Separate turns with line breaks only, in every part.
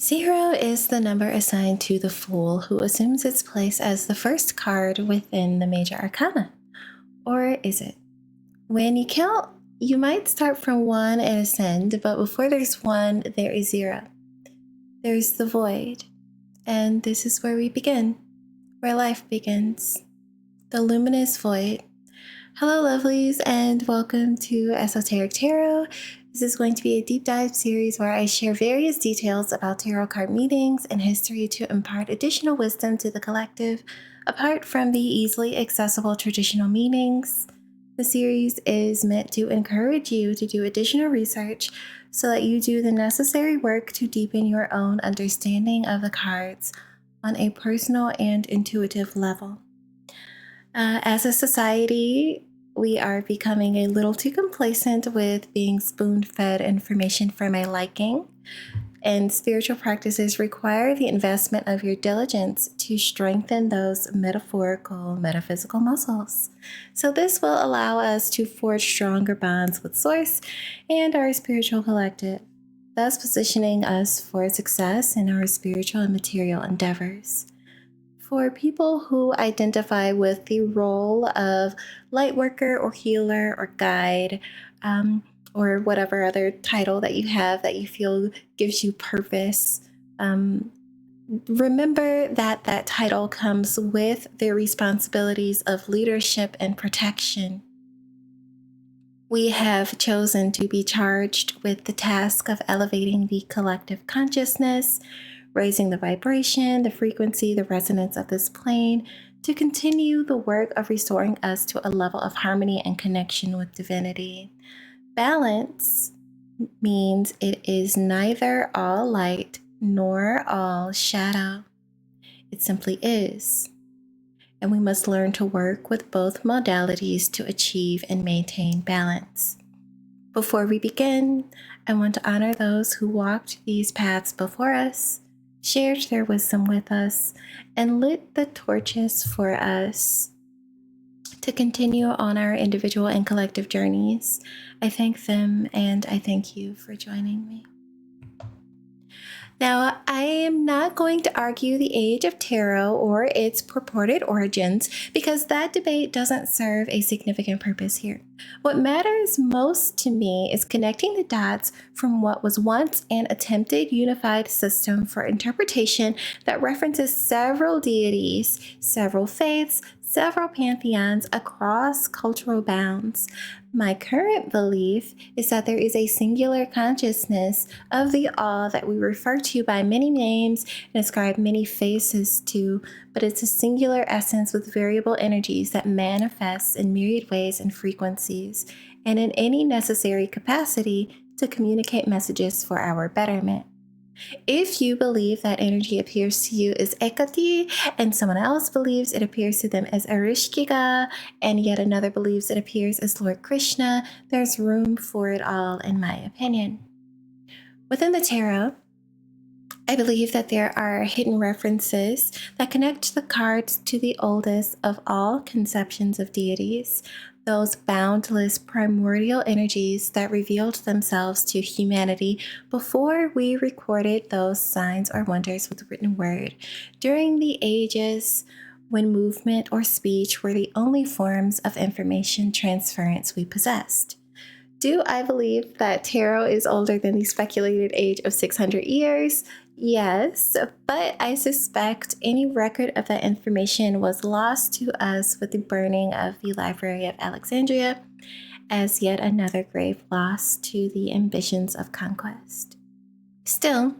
Zero is the number assigned to the Fool, who assumes its place as the first card within the major arcana. Or is it? When you count, you might start from 1 and ascend, but before there's 1, there is 0. There's the void. And this is where we begin, where life begins. The luminous void. Hello, lovelies, and welcome to Esoteric Tarot. This is going to be a deep dive series where I share various details about tarot card meanings and history to impart additional wisdom to the collective, apart from the easily accessible traditional meanings. The series is meant to encourage you to do additional research so that you do the necessary work to deepen your own understanding of the cards on a personal and intuitive level. As a society, we are becoming a little too complacent with being spoon-fed information for my liking, and spiritual practices require the investment of your diligence to strengthen those metaphysical muscles. So this will allow us to forge stronger bonds with Source and our spiritual collective, thus positioning us for success in our spiritual and material endeavors. For people who identify with the role of light worker or healer or guide, or whatever other title that you have that you feel gives you purpose, remember that that title comes with the responsibilities of leadership and protection. We have chosen to be charged with the task of elevating the collective consciousness, raising the vibration, the frequency, the resonance of this plane, to continue the work of restoring us to a level of harmony and connection with divinity. Balance means it is neither all light nor all shadow. It simply is. And we must learn to work with both modalities to achieve and maintain balance. Before we begin, I want to honor those who walked these paths before us, shared their wisdom with us, and lit the torches for us to continue on our individual and collective journeys. I thank them and I thank you for joining me. Now, I am not going to argue the age of tarot or its purported origins because that debate doesn't serve a significant purpose here. What matters most to me is connecting the dots from what was once an attempted unified system for interpretation that references several deities, several faiths, several pantheons across cultural bounds. My current belief is that there is a singular consciousness of the all that we refer to by many names and ascribe many faces to, but it's a singular essence with variable energies that manifests in myriad ways and frequencies, and in any necessary capacity to communicate messages for our betterment. If you believe that energy appears to you as Ekati, and someone else believes it appears to them as Arishkiga, and yet another believes it appears as Lord Krishna, there's room for it all, in my opinion. Within the tarot, I believe that there are hidden references that connect the cards to the oldest of all conceptions of deities, those boundless primordial energies that revealed themselves to humanity before we recorded those signs or wonders with written word, during the ages when movement or speech were the only forms of information transference we possessed. Do I believe that tarot is older than the speculated age of 600 years? Yes, but I suspect any record of that information was lost to us with the burning of the Library of Alexandria as yet another grave loss to the ambitions of conquest. Still,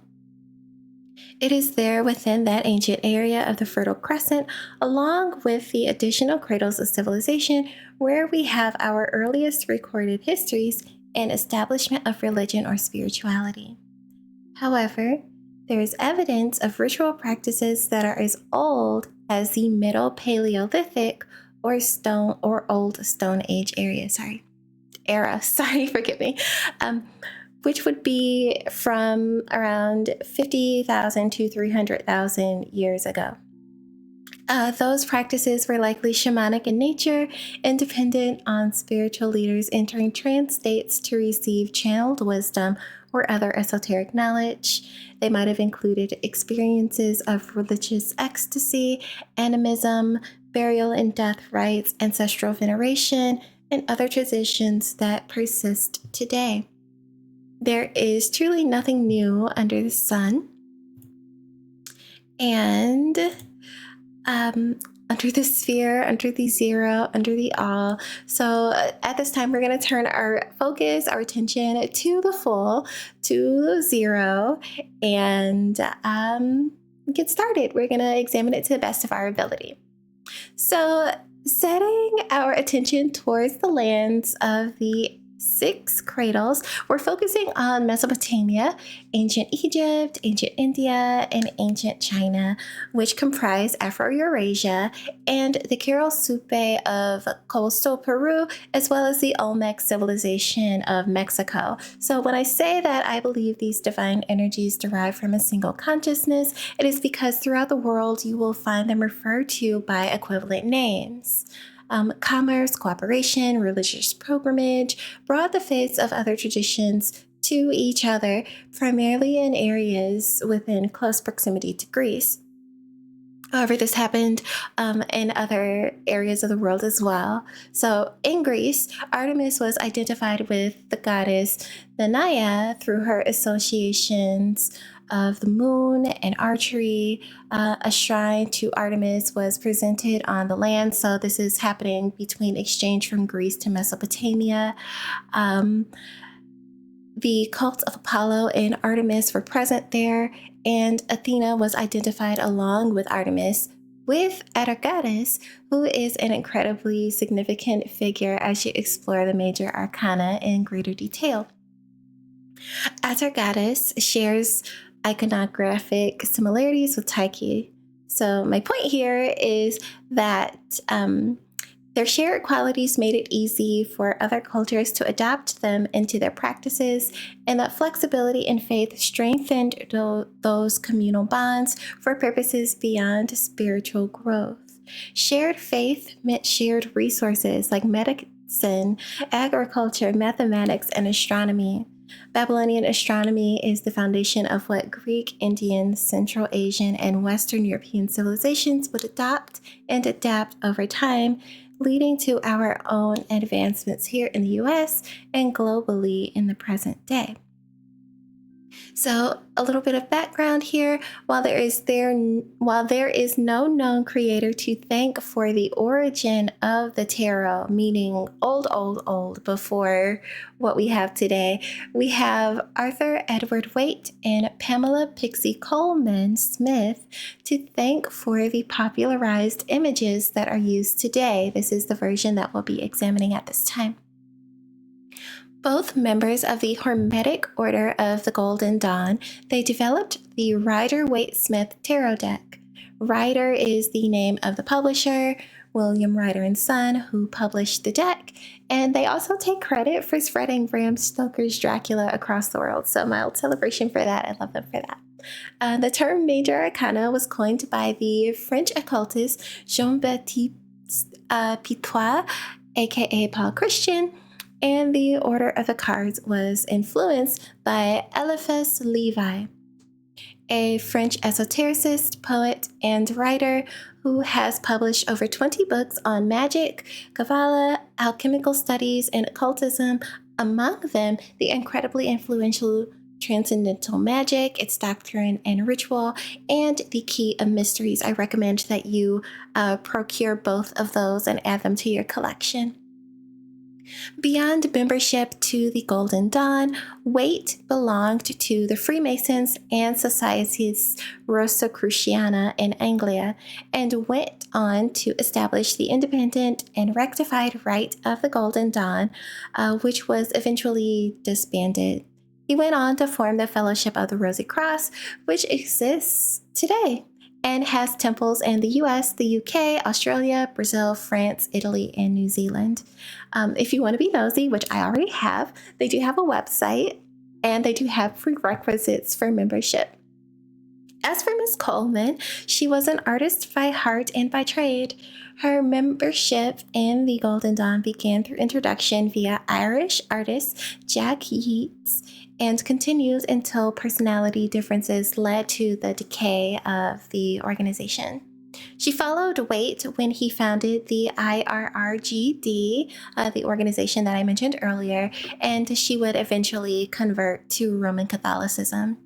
it is there within that ancient area of the Fertile Crescent, along with the additional cradles of civilization, where we have our earliest recorded histories and establishment of religion or spirituality. However, there is evidence of ritual practices that are as old as the Middle Paleolithic or Old Stone Age era. Forgive me. Which would be from around 50,000 to 300,000 years ago. Those practices were likely shamanic in nature and dependent on spiritual leaders entering trance states to receive channeled wisdom or other esoteric knowledge. They might have included experiences of religious ecstasy, animism, burial and death rites, ancestral veneration, and other traditions that persist today. There is truly nothing new under the sun. And under the sphere, under the zero, under the all. So at this time, we're going to turn our focus, our attention to the full, to zero, and get started. We're going to examine it to the best of our ability. So setting our attention towards the lands of the 6 cradles, we're focusing on Mesopotamia, ancient Egypt, ancient India, and ancient China, which comprise Afro-Eurasia, and the Chiral Supe of coastal Peru, as well as the Olmec civilization of Mexico. So when I say that I believe these divine energies derive from a single consciousness, it is because throughout the world you will find them referred to by equivalent names. Commerce, cooperation, religious pilgrimage brought the faiths of other traditions to each other, primarily in areas within close proximity to Greece. However, this happened in other areas of the world as well. So in Greece, Artemis was identified with the goddess Danaia through her associations of the moon and archery. A shrine to Artemis was presented on the land. So this is happening between exchange from Greece to Mesopotamia. The cult of Apollo and Artemis were present there, and Athena was identified along with Artemis with Atargatis, who is an incredibly significant figure as you explore the major arcana in greater detail. Atargatis shares iconographic similarities with Tyche. So my point here is that their shared qualities made it easy for other cultures to adopt them into their practices, and that flexibility in faith strengthened those communal bonds for purposes beyond spiritual growth. Shared faith meant shared resources like medicine, agriculture, mathematics, and astronomy. Babylonian astronomy is the foundation of what Greek, Indian, Central Asian, and Western European civilizations would adopt and adapt over time, leading to our own advancements here in the US and globally in the present day. So a little bit of background here. While there is no known creator to thank for the origin of the tarot, meaning old before what we have today, we have Arthur Edward Waite and Pamela Pixie Coleman Smith to thank for the popularized images that are used today. This is the version that we'll be examining at this time. Both members of the Hermetic Order of the Golden Dawn, they developed the Rider-Waite-Smith Tarot deck. Rider is the name of the publisher, William Rider and Son, who published the deck, and they also take credit for spreading Bram Stoker's Dracula across the world. So mild celebration for that. I love them for that. The term Major Arcana was coined by the French occultist Jean-Baptiste Pitois, aka Paul Christian, and the order of the cards was influenced by Eliphas Levi, a French esotericist, poet, and writer who has published over 20 books on magic, Kabbalah, alchemical studies, and occultism, among them the incredibly influential Transcendental Magic, its doctrine and ritual, and the Key of Mysteries. I recommend that you procure both of those and add them to your collection. Beyond membership to the Golden Dawn, Waite belonged to the Freemasons and Societas Rosicruciana in Anglia, and went on to establish the independent and rectified Rite of the Golden Dawn, which was eventually disbanded. He went on to form the Fellowship of the Rosy Cross, which exists today and has temples in the US, the UK, Australia, Brazil, France, Italy, and New Zealand. If you want to be nosy, which I already have, they do have a website and they do have prerequisites for membership. As for Miss Coleman, she was an artist by heart and by trade. Her membership in the Golden Dawn began through introduction via Irish artist Jack Yeats and continued until personality differences led to the decay of the organization. She followed Waite when he founded the IRRGD, the organization that I mentioned earlier, and she would eventually convert to Roman Catholicism.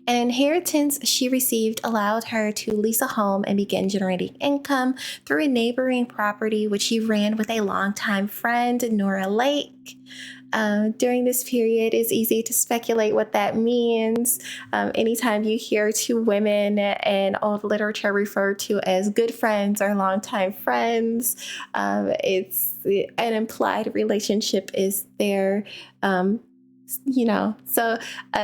An inheritance she received allowed her to lease a home and begin generating income through a neighboring property, which she ran with a longtime friend, Nora Lake. During this period, it's easy to speculate what that means. Anytime you hear two women in old literature referred to as good friends or longtime friends, it's an implied relationship is there. So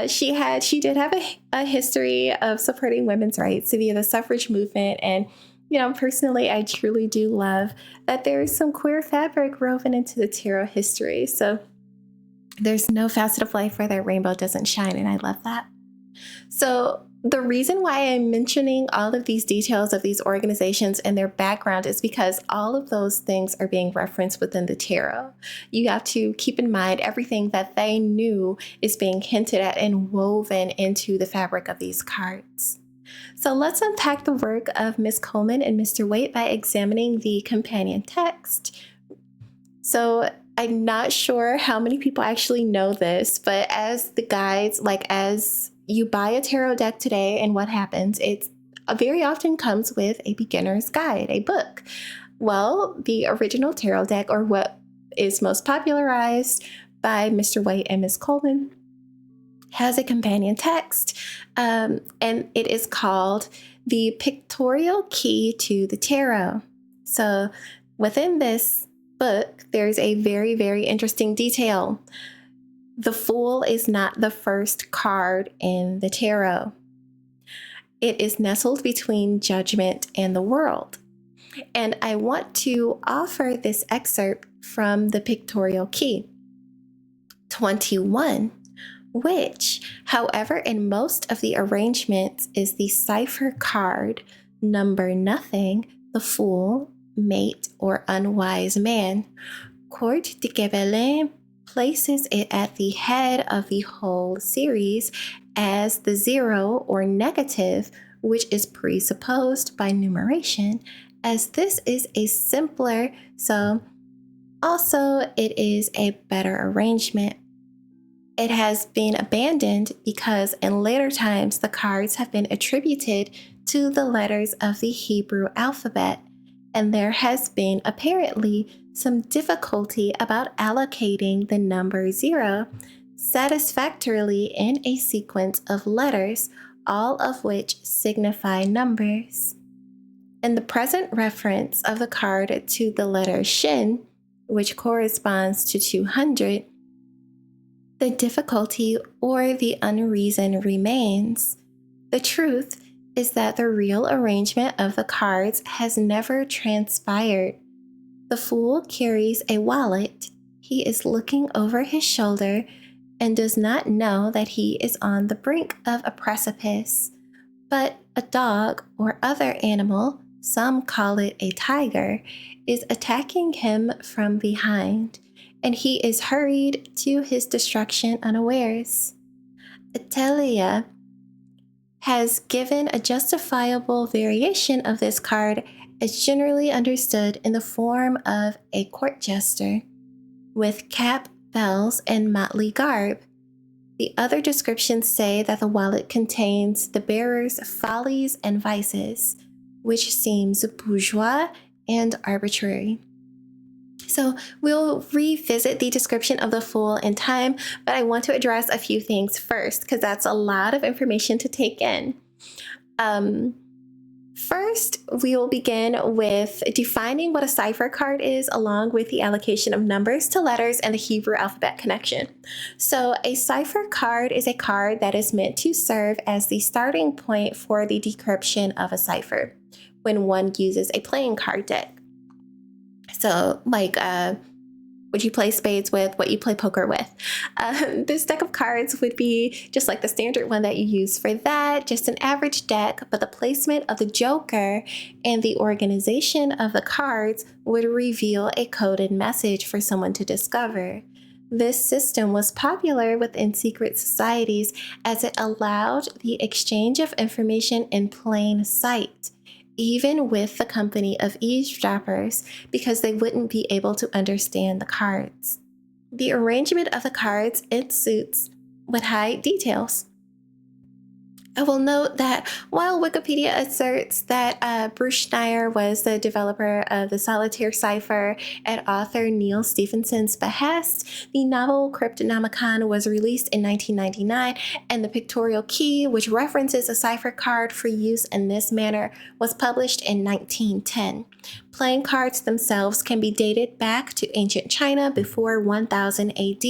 she did have a history of supporting women's rights via the suffrage movement. And, personally, I truly do love that there is some queer fabric woven into the tarot history. So there's no facet of life where that rainbow doesn't shine, and I love that. So the reason why I'm mentioning all of these details of these organizations and their background is because all of those things are being referenced within the tarot. You have to keep in mind everything that they knew is being hinted at and woven into the fabric of these cards. So let's unpack the work of Miss Coleman and Mr. Waite by examining the companion text. So I'm not sure how many people actually know this, but as the guides, as you buy a tarot deck today and what happens, it very often comes with a beginner's guide, a book. Well, the original tarot deck, or what is most popularized by Mr. Waite and Miss Coleman, has a companion text, and it is called The Pictorial Key to the Tarot. So within this book, there's a very, very interesting detail. The Fool is not the first card in the tarot. It is nestled between Judgment and the World. And I want to offer this excerpt from the Pictorial Key 21, which, however, in most of the arrangements is the cipher card number nothing, the Fool, Mate, or Unwise Man. Court de Gébelin places it at the head of the whole series as the 0 or negative, which is presupposed by numeration, as this is a simpler, so also it is a better arrangement. It has been abandoned because in later times the cards have been attributed to the letters of the Hebrew alphabet, and there has been apparently some difficulty about allocating the number 0 satisfactorily in a sequence of letters, all of which signify numbers. In the present reference of the card to the letter Shin, which corresponds to 200, the difficulty or the unreason remains. The truth is that the real arrangement of the cards has never transpired. The Fool carries a wallet. He is looking over his shoulder and does not know that he is on the brink of a precipice. But a dog or other animal, some call it a tiger, is attacking him from behind, and he is hurried to his destruction unawares. Atelia has given a justifiable variation of this card as generally understood in the form of a court jester, with cap, bells, and motley garb. The other descriptions say that the wallet contains the bearer's follies and vices, which seems bourgeois and arbitrary. So we'll revisit the description of the Fool in time, but I want to address a few things first because that's a lot of information to take in. First, we will begin with defining what a cipher card is, along with the allocation of numbers to letters and the Hebrew alphabet connection. So a cipher card is a card that is meant to serve as the starting point for the decryption of a cipher when one uses a playing card deck. So what you play spades with, what you play poker with. This deck of cards would be just like the standard one that you use for that, just an average deck, but the placement of the joker and the organization of the cards would reveal a coded message for someone to discover. This system was popular within secret societies as it allowed the exchange of information in plain sight, even with the company of eavesdroppers, because they wouldn't be able to understand the cards. The arrangement of the cards in suits would hide details. I will note that while Wikipedia asserts that Bruce Schneier was the developer of the solitaire cipher at author Neil Stephenson's behest, the novel Cryptonomicon was released in 1999, and the pictorial key, which references a cipher card for use in this manner, was published in 1910. Playing cards themselves can be dated back to ancient China before 1000 AD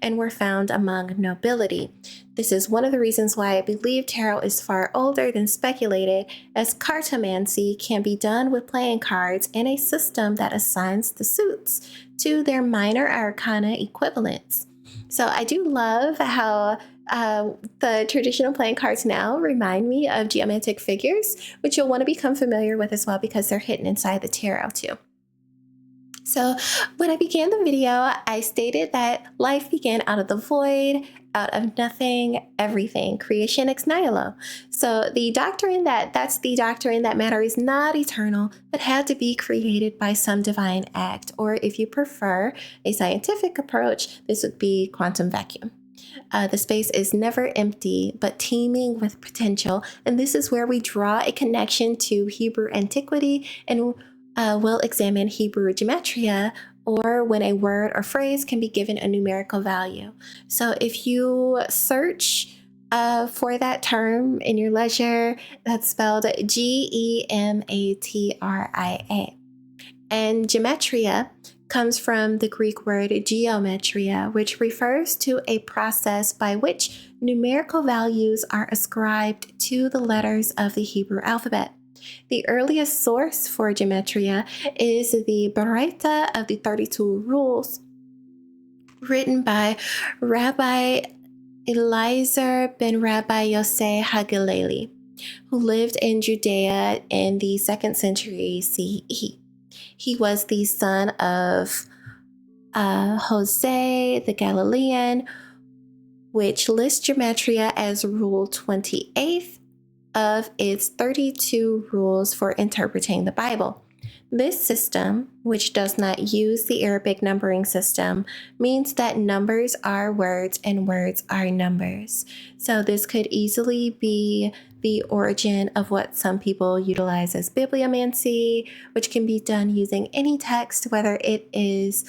and were found among nobility. This is one of the reasons why I believe tarot is far older than speculated, as cartomancy can be done with playing cards in a system that assigns the suits to their minor arcana equivalents. So I do love how the traditional playing cards now remind me of geometric figures, which you'll want to become familiar with as well because they're hidden inside the tarot too. So when I began the video, I stated that life began out of the void, out of nothing, everything, creation ex nihilo. So the doctrine that's the doctrine that matter is not eternal, but had to be created by some divine act, or if you prefer a scientific approach, this would be quantum vacuum. The space is never empty, but teeming with potential, and this is where we draw a connection to Hebrew antiquity, and we'll examine Hebrew gematria, or when a word or phrase can be given a numerical value. So if you search for that term in your leisure, that's spelled Gematria. And gematria comes from the Greek word geometria, which refers to a process by which numerical values are ascribed to the letters of the Hebrew alphabet. The earliest source for gematria is the Baraita of the 32 Rules, written by Rabbi Eliezer ben Rabbi Yosef Hagileli, who lived in Judea in the 2nd century CE. He was the son of Jose the Galilean, which lists gematria as Rule 28 of its 32 rules for interpreting the Bible. This system, which does not use the Arabic numbering system, means that numbers are words and words are numbers. So this could easily be the origin of what some people utilize as bibliomancy, which can be done using any text, whether it is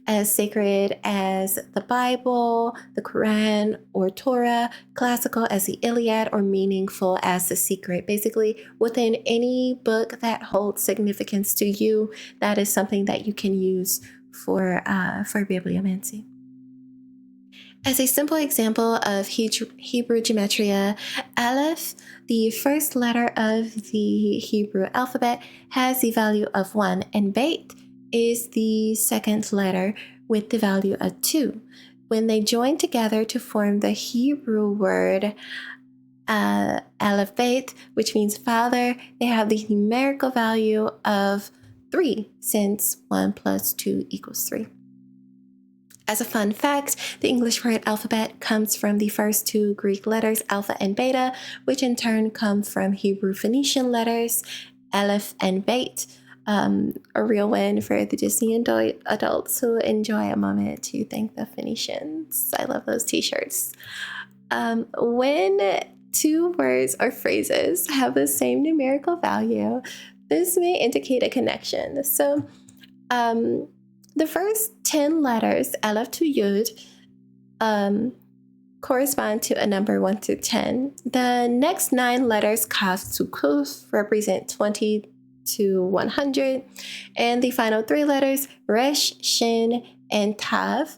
as sacred as the Bible, the Quran, or Torah, classical as the Iliad, or meaningful as the Secret. Basically, within any book that holds significance to you, that is something that you can use for bibliomancy. As a simple example of Hebrew gematria, Aleph, the first letter of the Hebrew alphabet, has the value of 1, and Beit is the second letter with the value of 2. When they join together to form the Hebrew word Aleph Beit, which means father, they have the numerical value of 3, since 1 plus 2 equals 3. As a fun fact, the English word alphabet comes from the first 2 Greek letters, alpha and beta, which in turn come from Hebrew Phoenician letters, Aleph and Beit. A real win for the Disney adults who enjoy a moment to thank the Phoenicians. I love those t-shirts. When 2 words or phrases have the same numerical value, this may indicate a connection. So the first 10 letters, Aleph to Yud, correspond to a number 1 through 10. The next 9 letters, Kaf to Kuf, represent 20 to 100. And the final 3 letters, Resh, Shin, and Tav,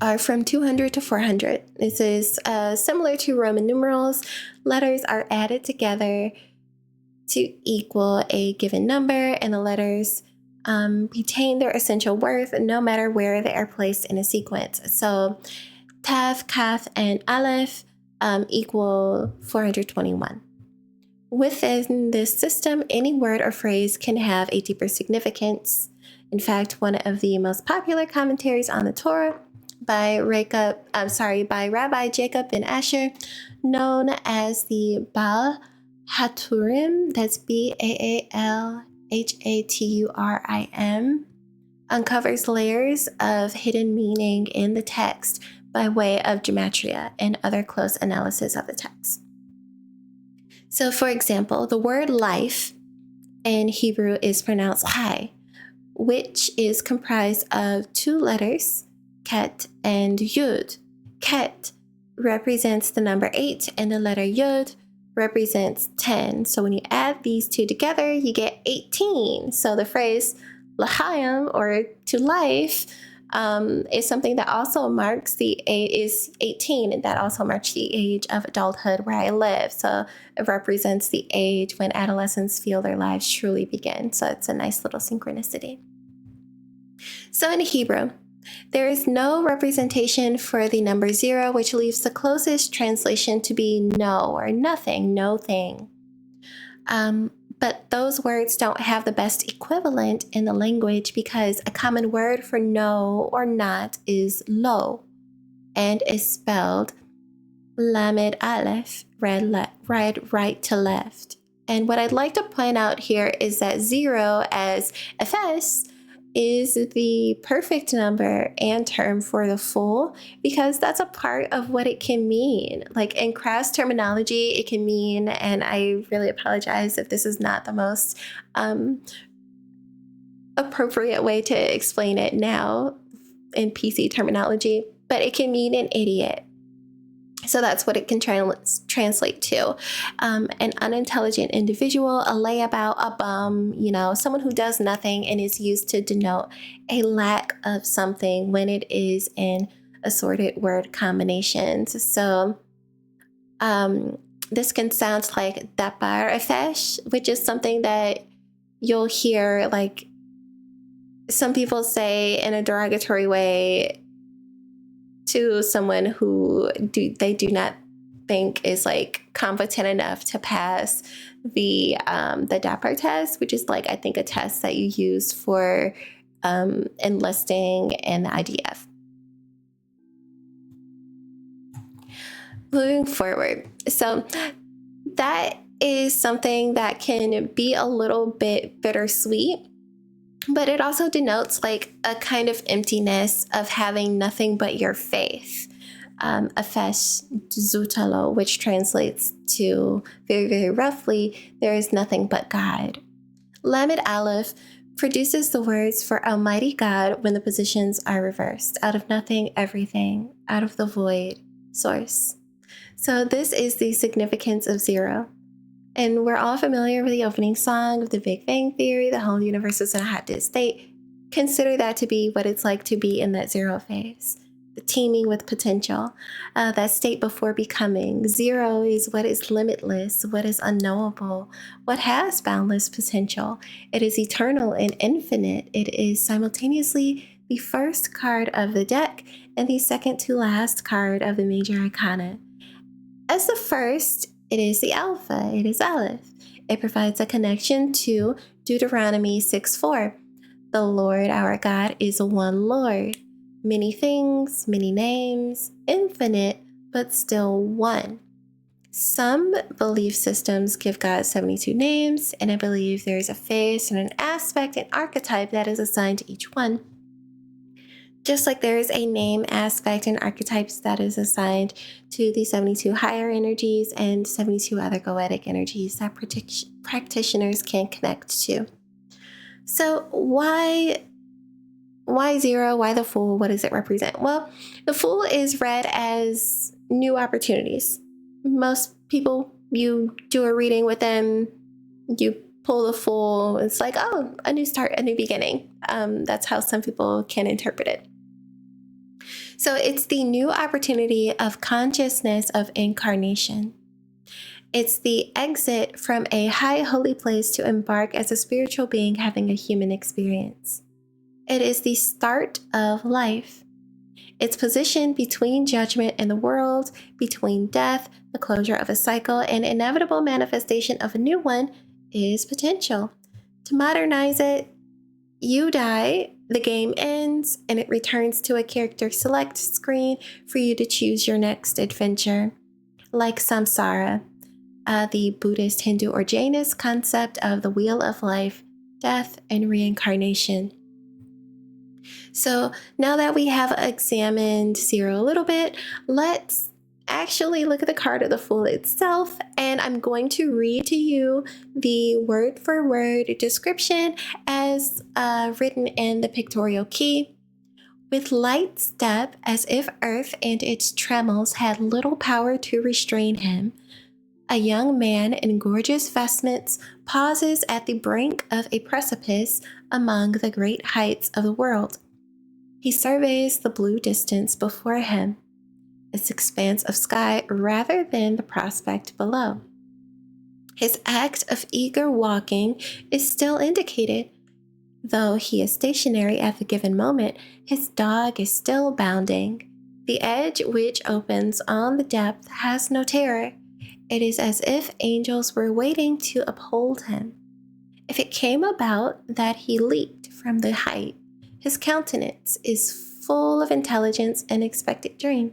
are from 200 to 400. This is similar to Roman numerals. Letters are added together to equal a given number, and the letters retain their essential worth no matter where they are placed in a sequence. So Tav, Kaf, and Aleph equal 421. Within this system, any word or phrase can have a deeper significance. In fact, one of the most popular commentaries on the Torah by Rabbi Jacob ben Asher, known as the Baal Haturim, that's Baalhaturim, uncovers layers of hidden meaning in the text by way of gematria and other close analysis of the text. So, for example, the word life in Hebrew is pronounced chai, which is comprised of two letters, ket and yud. Ket represents the number 8 and the letter yud represents 10. So when you add these two together, you get 18. So the phrase l'chaim, or to life, is something that also marks the age, is 18, and that also marks the age of adulthood where I live. So it represents the age when adolescents feel their lives truly begin. So it's a nice little synchronicity. So in Hebrew, there is no representation for the number 0, which leaves the closest translation to be no or nothing, no thing. But those words don't have the best equivalent in the language because a common word for no or not is lo, and is spelled lamed aleph, read right to left. And what I'd like to point out here is that 0 as Ephes is the perfect number and term for the full, because that's a part of what it can mean. Like in crass terminology, it can mean, and I really apologize if this is not the most appropriate way to explain it now in PC terminology, but it can mean an idiot. So that's what it can translate to. An unintelligent individual, a layabout, a bum, someone who does nothing, and is used to denote a lack of something when it is in assorted word combinations. So this can sound like dapar efesh, which is something that you'll hear like some people say in a derogatory way to someone who they do not think is like competent enough to pass the DAPR test, which is like, I think, a test that you use for enlisting in the IDF. Moving forward, so that is something that can be a little bit bittersweet, but it also denotes like a kind of emptiness of having nothing but your faith. Afesh zutalo, which translates to very, very roughly, there is nothing but God. Lamed Aleph produces the words for Almighty God when the positions are reversed. Out of nothing, everything. Out of the void, source. So this is the significance of 0. And we're all familiar with the opening song of The Big Bang Theory, the whole universe is in a hot disk state. Consider that to be what it's like to be in that 0 phase, the teeming with potential, that state before becoming. 0 is what is limitless, what is unknowable, what has boundless potential. It is eternal and infinite. It is simultaneously the first card of the deck and the second to last card of the major arcana. As the first, it is the Alpha, it is Aleph. It provides a connection to Deuteronomy 6:4. The Lord our God is one Lord. Many things, many names, infinite, but still one. Some belief systems give God 72 names, and I believe there's a face and an aspect and archetype that is assigned to each one. Just like there is a name, aspect, and archetypes that is assigned to the 72 higher energies and 72 other goetic energies that practitioners can connect to. So why 0? Why the Fool? What does it represent? Well, the Fool is read as new opportunities. Most people, you do a reading with them, you pull the Fool, it's like, oh, a new start, a new beginning. That's how some people can interpret it. So it's the new opportunity of consciousness of incarnation. It's the exit from a high holy place to embark as a spiritual being having a human experience. It is the start of life. It's positioned between judgment and the world, between death, the closure of a cycle, and inevitable manifestation of a new one is potential. To modernize it, You die, the game ends, and it returns to a character select screen for you to choose your next adventure. Like samsara, the Buddhist, Hindu, or Jainist concept of the wheel of life, death, and reincarnation. So now that we have examined Zero a little bit, let's actually look at the card of the Fool itself, and I'm going to read to you the word-for-word description as written in the pictorial key. With light step, as if earth and its tremors had little power to restrain him, a young man in gorgeous vestments pauses at the brink of a precipice among the great heights of the world. He surveys the blue distance before him, its expanse of sky rather than the prospect below. His act of eager walking is still indicated. Though he is stationary at the given moment, his dog is still bounding. The edge which opens on the depth has no terror. It is as if angels were waiting to uphold him. If it came about that he leaped from the height, his countenance is full of intelligence and expected dream.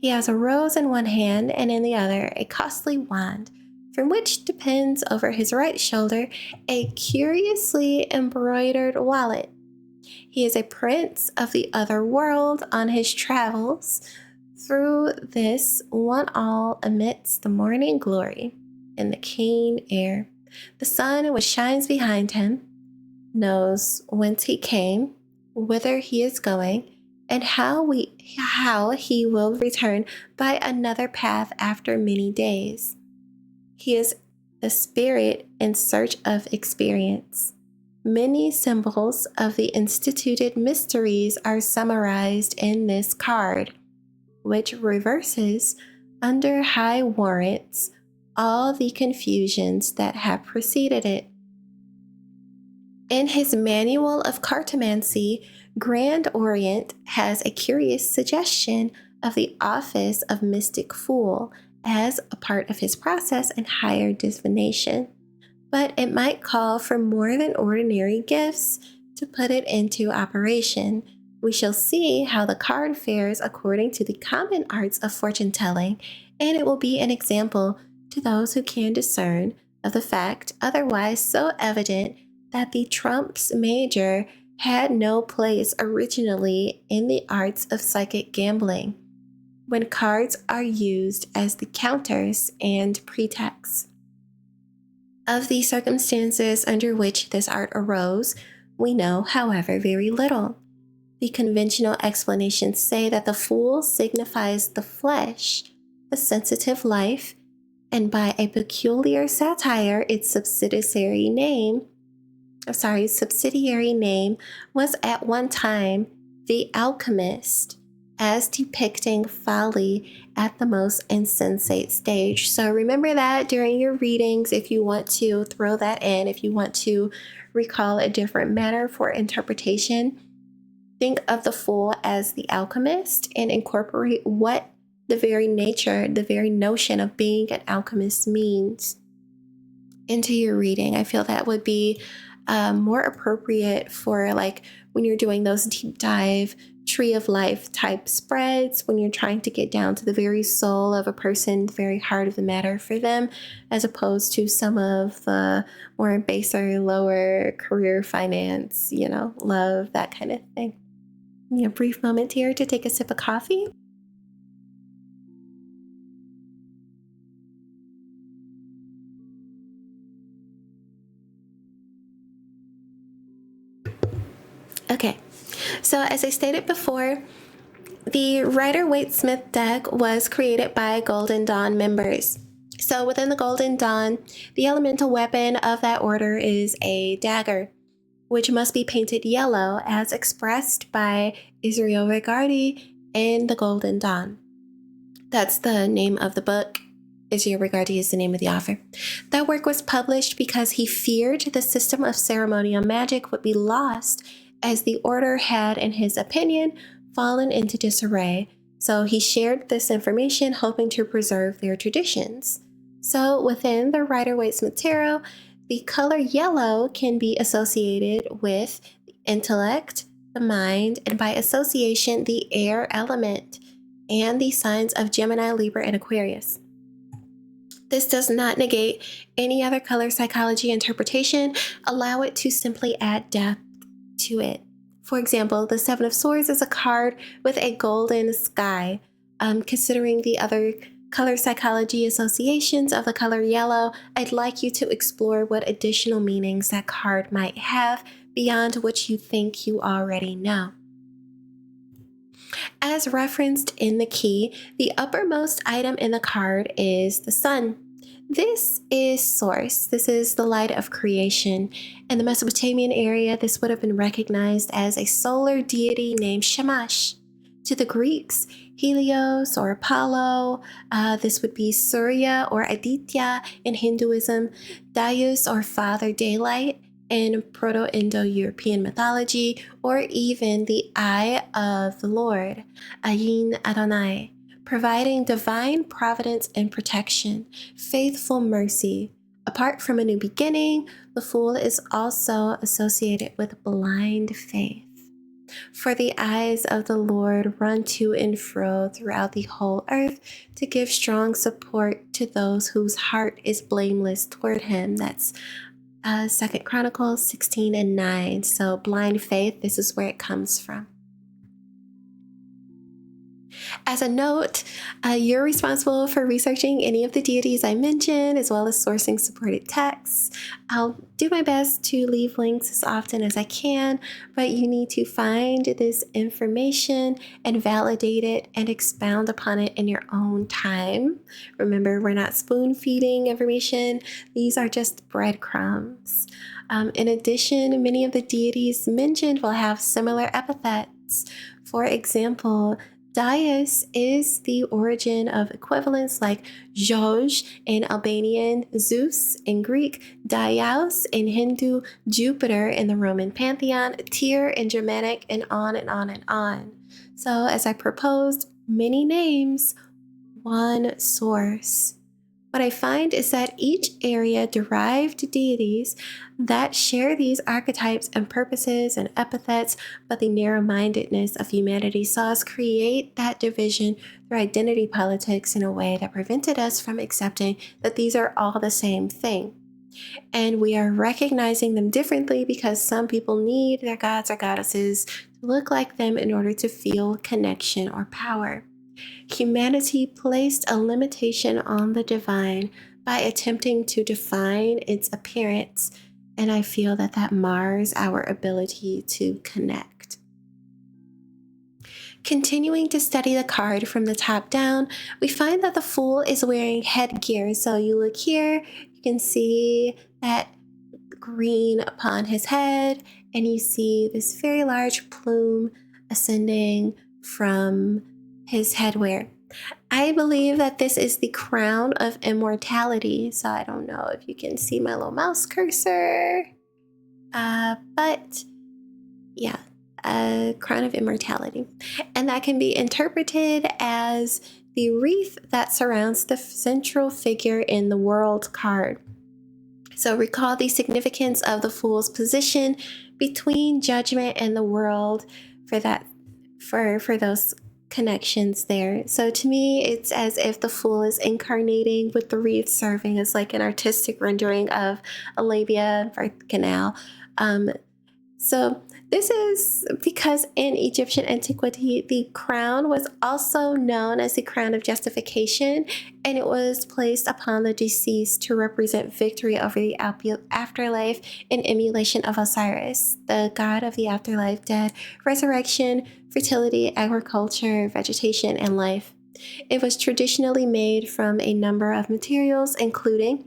He has a rose in one hand and in the other a costly wand, from which depends over his right shoulder a curiously embroidered wallet. He is a prince of the other world on his travels through this one all amidst the morning glory and the keen air. The sun which shines behind him knows whence he came, whither he is going, and how he will return by another path after many days. He is the spirit in search of experience. Many symbols of the instituted mysteries are summarized in this card, which reverses under high warrants all the confusions that have preceded it. In his Manual of Cartomancy, Grand Orient has a curious suggestion of the office of mystic fool as a part of his process in higher divination, but it might call for more than ordinary gifts to put it into operation. We shall see how the card fares according to the common arts of fortune telling, and it will be an example to those who can discern of the fact otherwise so evident that the trumps major had no place originally in the arts of psychic gambling, when cards are used as the counters and pretexts. Of the circumstances under which this art arose, we know, however, very little. The conventional explanations say that the Fool signifies the flesh, the sensitive life, and by a peculiar satire, its subsidiary name was at one time the alchemist, as depicting folly at the most insensate stage. So remember that during your readings, if you want to throw that in, if you want to recall a different manner for interpretation, think of the Fool as the alchemist and incorporate what the very nature, the very notion of being an alchemist means into your reading. I feel that would be more appropriate for like when you're doing those deep dive tree of life type spreads, when you're trying to get down to the very soul of a person, the very heart of the matter for them, as opposed to some of the more baser, lower career finance, love, that kind of thing. Give me a brief moment here to take a sip of coffee. Okay, so as I stated before, the Rider-Waite-Smith deck was created by Golden Dawn members. So within the Golden Dawn, the elemental weapon of that order is a dagger, which must be painted yellow as expressed by Israel Regardi in the Golden Dawn. That's the name of the book. Israel Regardi is the name of the author. That work was published because he feared the system of ceremonial magic would be lost, as the order had, in his opinion, fallen into disarray. So he shared this information, hoping to preserve their traditions. So within the Rider-Waite-Smith Tarot, the color yellow can be associated with intellect, the mind, and by association, the air element, and the signs of Gemini, Libra, and Aquarius. This does not negate any other color psychology interpretation. Allow it to simply add depth to it. For example, the Seven of Swords is a card with a golden sky. Considering the other color psychology associations of the color yellow, I'd like you to explore what additional meanings that card might have beyond what you think you already know. As referenced in the key, the uppermost item in the card is the sun. This is source. This is the light of creation. In the Mesopotamian area, this would have been recognized as a solar deity named Shamash. To the Greeks, Helios or Apollo, this would be Surya or Aditya in Hinduism, Dayus or Father Daylight in Proto-Indo-European mythology, or even the Eye of the Lord, Ayin Adonai, providing divine providence and protection, faithful mercy. Apart from a new beginning, the Fool is also associated with blind faith. For the eyes of the Lord run to and fro throughout the whole earth to give strong support to those whose heart is blameless toward him. That's 2 Chronicles 16:9. So blind faith, this is where it comes from. As a note, you're responsible for researching any of the deities I mentioned, as well as sourcing supported texts. I'll do my best to leave links as often as I can, but you need to find this information and validate it and expound upon it in your own time. Remember, we're not spoon-feeding information. These are just breadcrumbs. In addition, many of the deities mentioned will have similar epithets. For example, Daius is the origin of equivalents like Joj in Albanian, Zeus in Greek, Daios in Hindu, Jupiter in the Roman pantheon, Tyr in Germanic, and on and on and on. So as I proposed, many names, one source. What I find is that each area derived deities that share these archetypes and purposes and epithets, but the narrow-mindedness of humanity saw us create that division through identity politics in a way that prevented us from accepting that these are all the same thing. And we are recognizing them differently because some people need their gods or goddesses to look like them in order to feel connection or power. Humanity placed a limitation on the divine by attempting to define its appearance, and I feel that that mars our ability to connect. Continuing to study the card from the top down, we find that the Fool is wearing headgear. So you look here, you can see that green upon his head, and you see this very large plume ascending from his headwear. I believe that this is the crown of immortality. So I don't know if you can see my little mouse cursor. But yeah, a crown of immortality. And that can be interpreted as the wreath that surrounds the central figure in the World card. So recall the significance of the Fool's position between judgment and the world for those connections there. So to me, it's as if the Fool is incarnating with the wreath serving as like an artistic rendering of a labia birth canal. So this is because in Egyptian antiquity, the crown was also known as the crown of justification, and it was placed upon the deceased to represent victory over the afterlife in emulation of Osiris, the god of the afterlife, death, resurrection, fertility, agriculture, vegetation, and life. It was traditionally made from a number of materials, including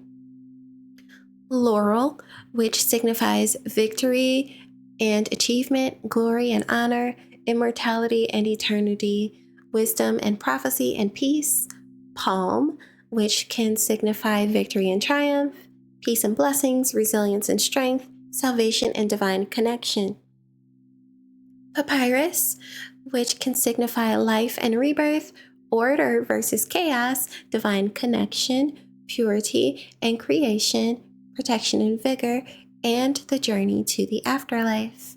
laurel, which signifies victory and achievement, glory and honor, immortality and eternity, wisdom and prophecy and peace. Palm, which can signify victory and triumph, peace and blessings, resilience and strength, salvation and divine connection. Papyrus, which can signify life and rebirth, order versus chaos, divine connection, purity and creation, protection and vigor, and the journey to the afterlife.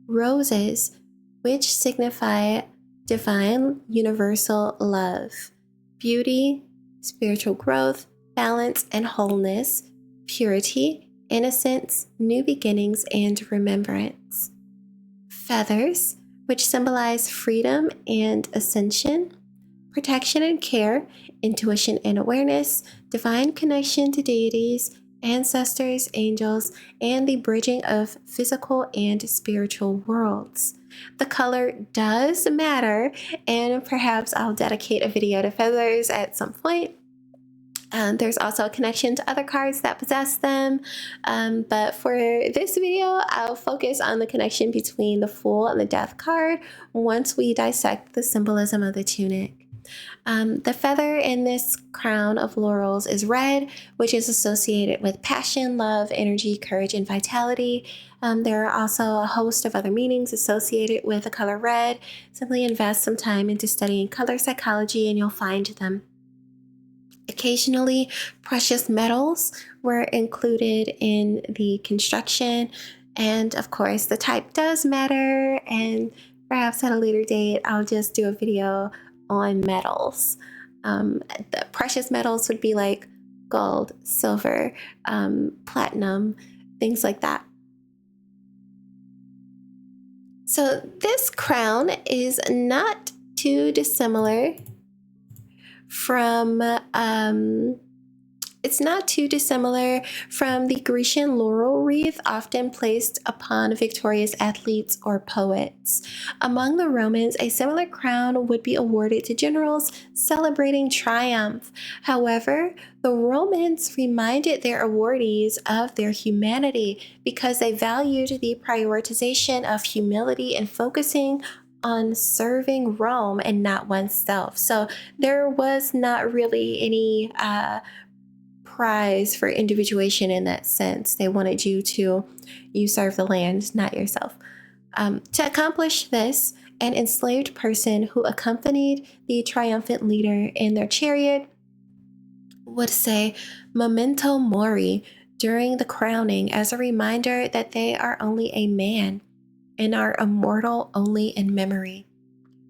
roses, which signify divine universal love, beauty, spiritual growth, balance and wholeness, purity, innocence, new beginnings, and remembrance. Feathers, which symbolize freedom and ascension, protection and care, intuition and awareness, divine connection to deities, ancestors, angels, and the bridging of physical and spiritual worlds. The color does matter, and perhaps I'll dedicate a video to feathers at some point. There's also a connection to other cards that possess them, but for this video, I'll focus on the connection between the Fool and the Death card once we dissect the symbolism of the tunic. The feather in this crown of laurels is red, which is associated with passion, love, energy, courage, and vitality. There are also a host of other meanings associated with the color red. Simply invest some time into studying color psychology and you'll find them. Occasionally, precious metals were included in the construction, and of course, the type does matter, and perhaps at a later date, I'll just do a video on metals. The precious metals would be like gold, silver, platinum, things like that. So this crown is not too dissimilar from the Grecian laurel wreath often placed upon victorious athletes or poets. Among the Romans, a similar crown would be awarded to generals celebrating triumph. However, the Romans reminded their awardees of their humanity because they valued the prioritization of humility and focusing on serving Rome and not oneself. So there was not really any prize for individuation in that sense. They wanted you serve the land, not yourself. To accomplish this, an enslaved person who accompanied the triumphant leader in their chariot would say memento mori during the crowning as a reminder that they are only a man and are immortal only in memory.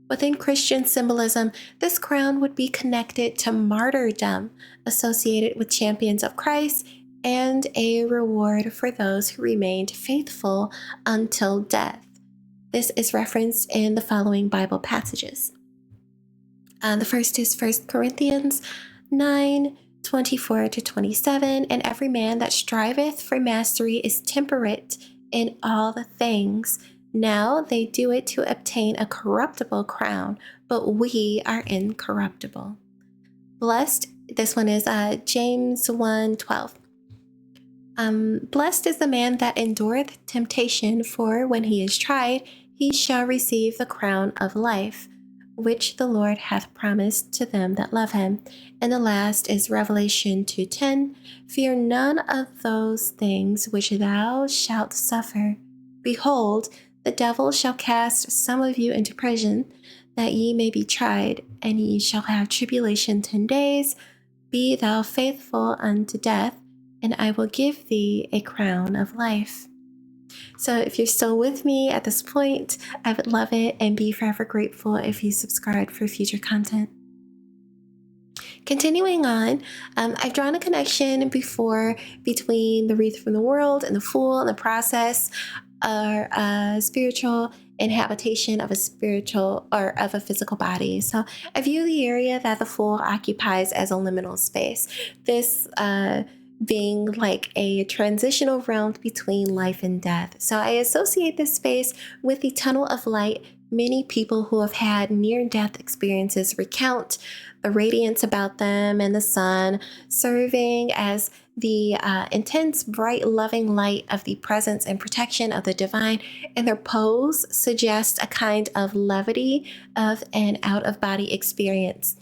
Within Christian symbolism, this crown would be connected to martyrdom associated with champions of Christ and a reward for those who remained faithful until death. This is referenced in the following Bible passages. The first is 1 Corinthians 9:24-27, and every man that striveth for mastery is temperate in all the things. Now they do it to obtain a corruptible crown, but we are incorruptible. Blessed, this one is James 1:12. Blessed is the man that endureth temptation, for when he is tried, he shall receive the crown of life, which the Lord hath promised to them that love him. And the last is Revelation 2:10. Fear none of those things which thou shalt suffer. Behold, the devil shall cast some of you into prison, that ye may be tried, and ye shall have tribulation 10 days. Be thou faithful unto death, and I will give thee a crown of life. So if you're still with me at this point, I would love it and be forever grateful if you subscribe for future content. Continuing on, I've drawn a connection before between the wreath from the world and the Fool and the process or spiritual inhabitation of a spiritual or of a physical body. So I view the area that the Fool occupies as a liminal space. This being like a transitional realm between life and death. So I associate this space with the tunnel of light. Many people who have had near-death experiences recount the radiance about them and the sun serving as the intense, bright, loving light of the presence and protection of the divine, and their pose suggests a kind of levity of an out-of-body experience.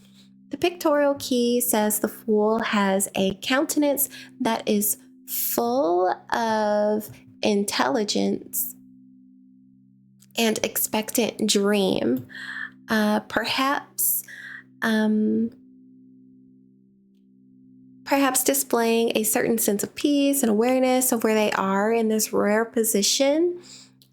The pictorial key says the Fool has a countenance that is full of intelligence and expectant dream, perhaps displaying a certain sense of peace and awareness of where they are in this rare position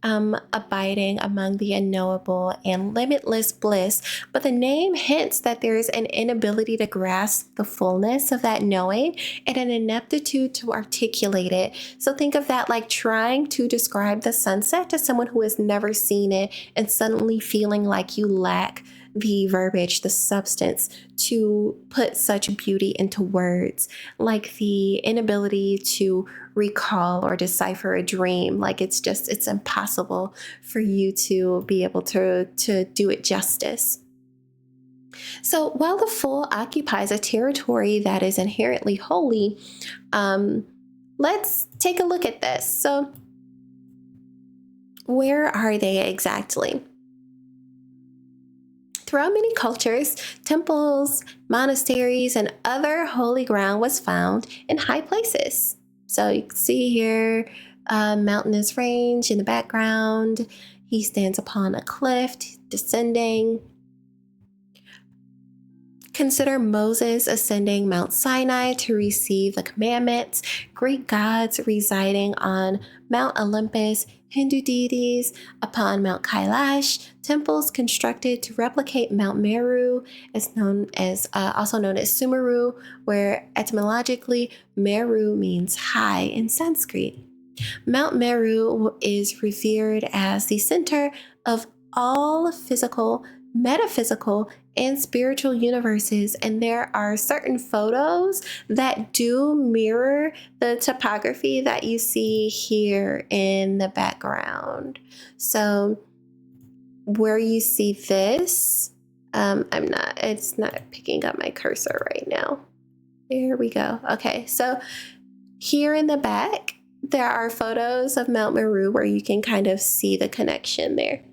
abiding among the unknowable and limitless bliss, but the name hints that there is an inability to grasp the fullness of that knowing and an ineptitude to articulate it. So think of that like trying to describe the sunset to someone who has never seen it and suddenly feeling like you lack the verbiage, the substance to put such beauty into words, like the inability to recall or decipher a dream. Like it's impossible for you to be able to do it justice. So while the Fool occupies a territory that is inherently holy, let's take a look at this. So where are they exactly? Throughout many cultures, temples, monasteries, and other holy ground was found in high places. So you can see here a mountainous range in the background. He stands upon a cliff, descending. Consider Moses ascending Mount Sinai to receive the commandments, Greek gods residing on Mount Olympus, Hindu deities upon Mount Kailash, temples constructed to replicate Mount Meru, also known as Sumeru, where etymologically Meru means high in Sanskrit. Mount Meru is revered as the center of all physical, metaphysical, and spiritual universes, and there are certain photos that do mirror the topography that you see here in the background. So where you see this, it's not picking up my cursor right now. There we go. Okay, so here in the back, there are photos of Mount Meru where you can kind of see the connection there.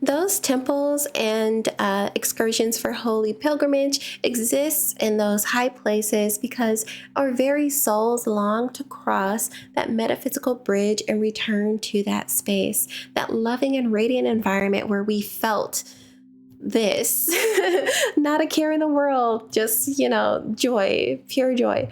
Those temples and excursions for holy pilgrimage exist in those high places because our very souls long to cross that metaphysical bridge and return to that space, that loving and radiant environment where we felt this, not a care in the world, just, joy, pure joy.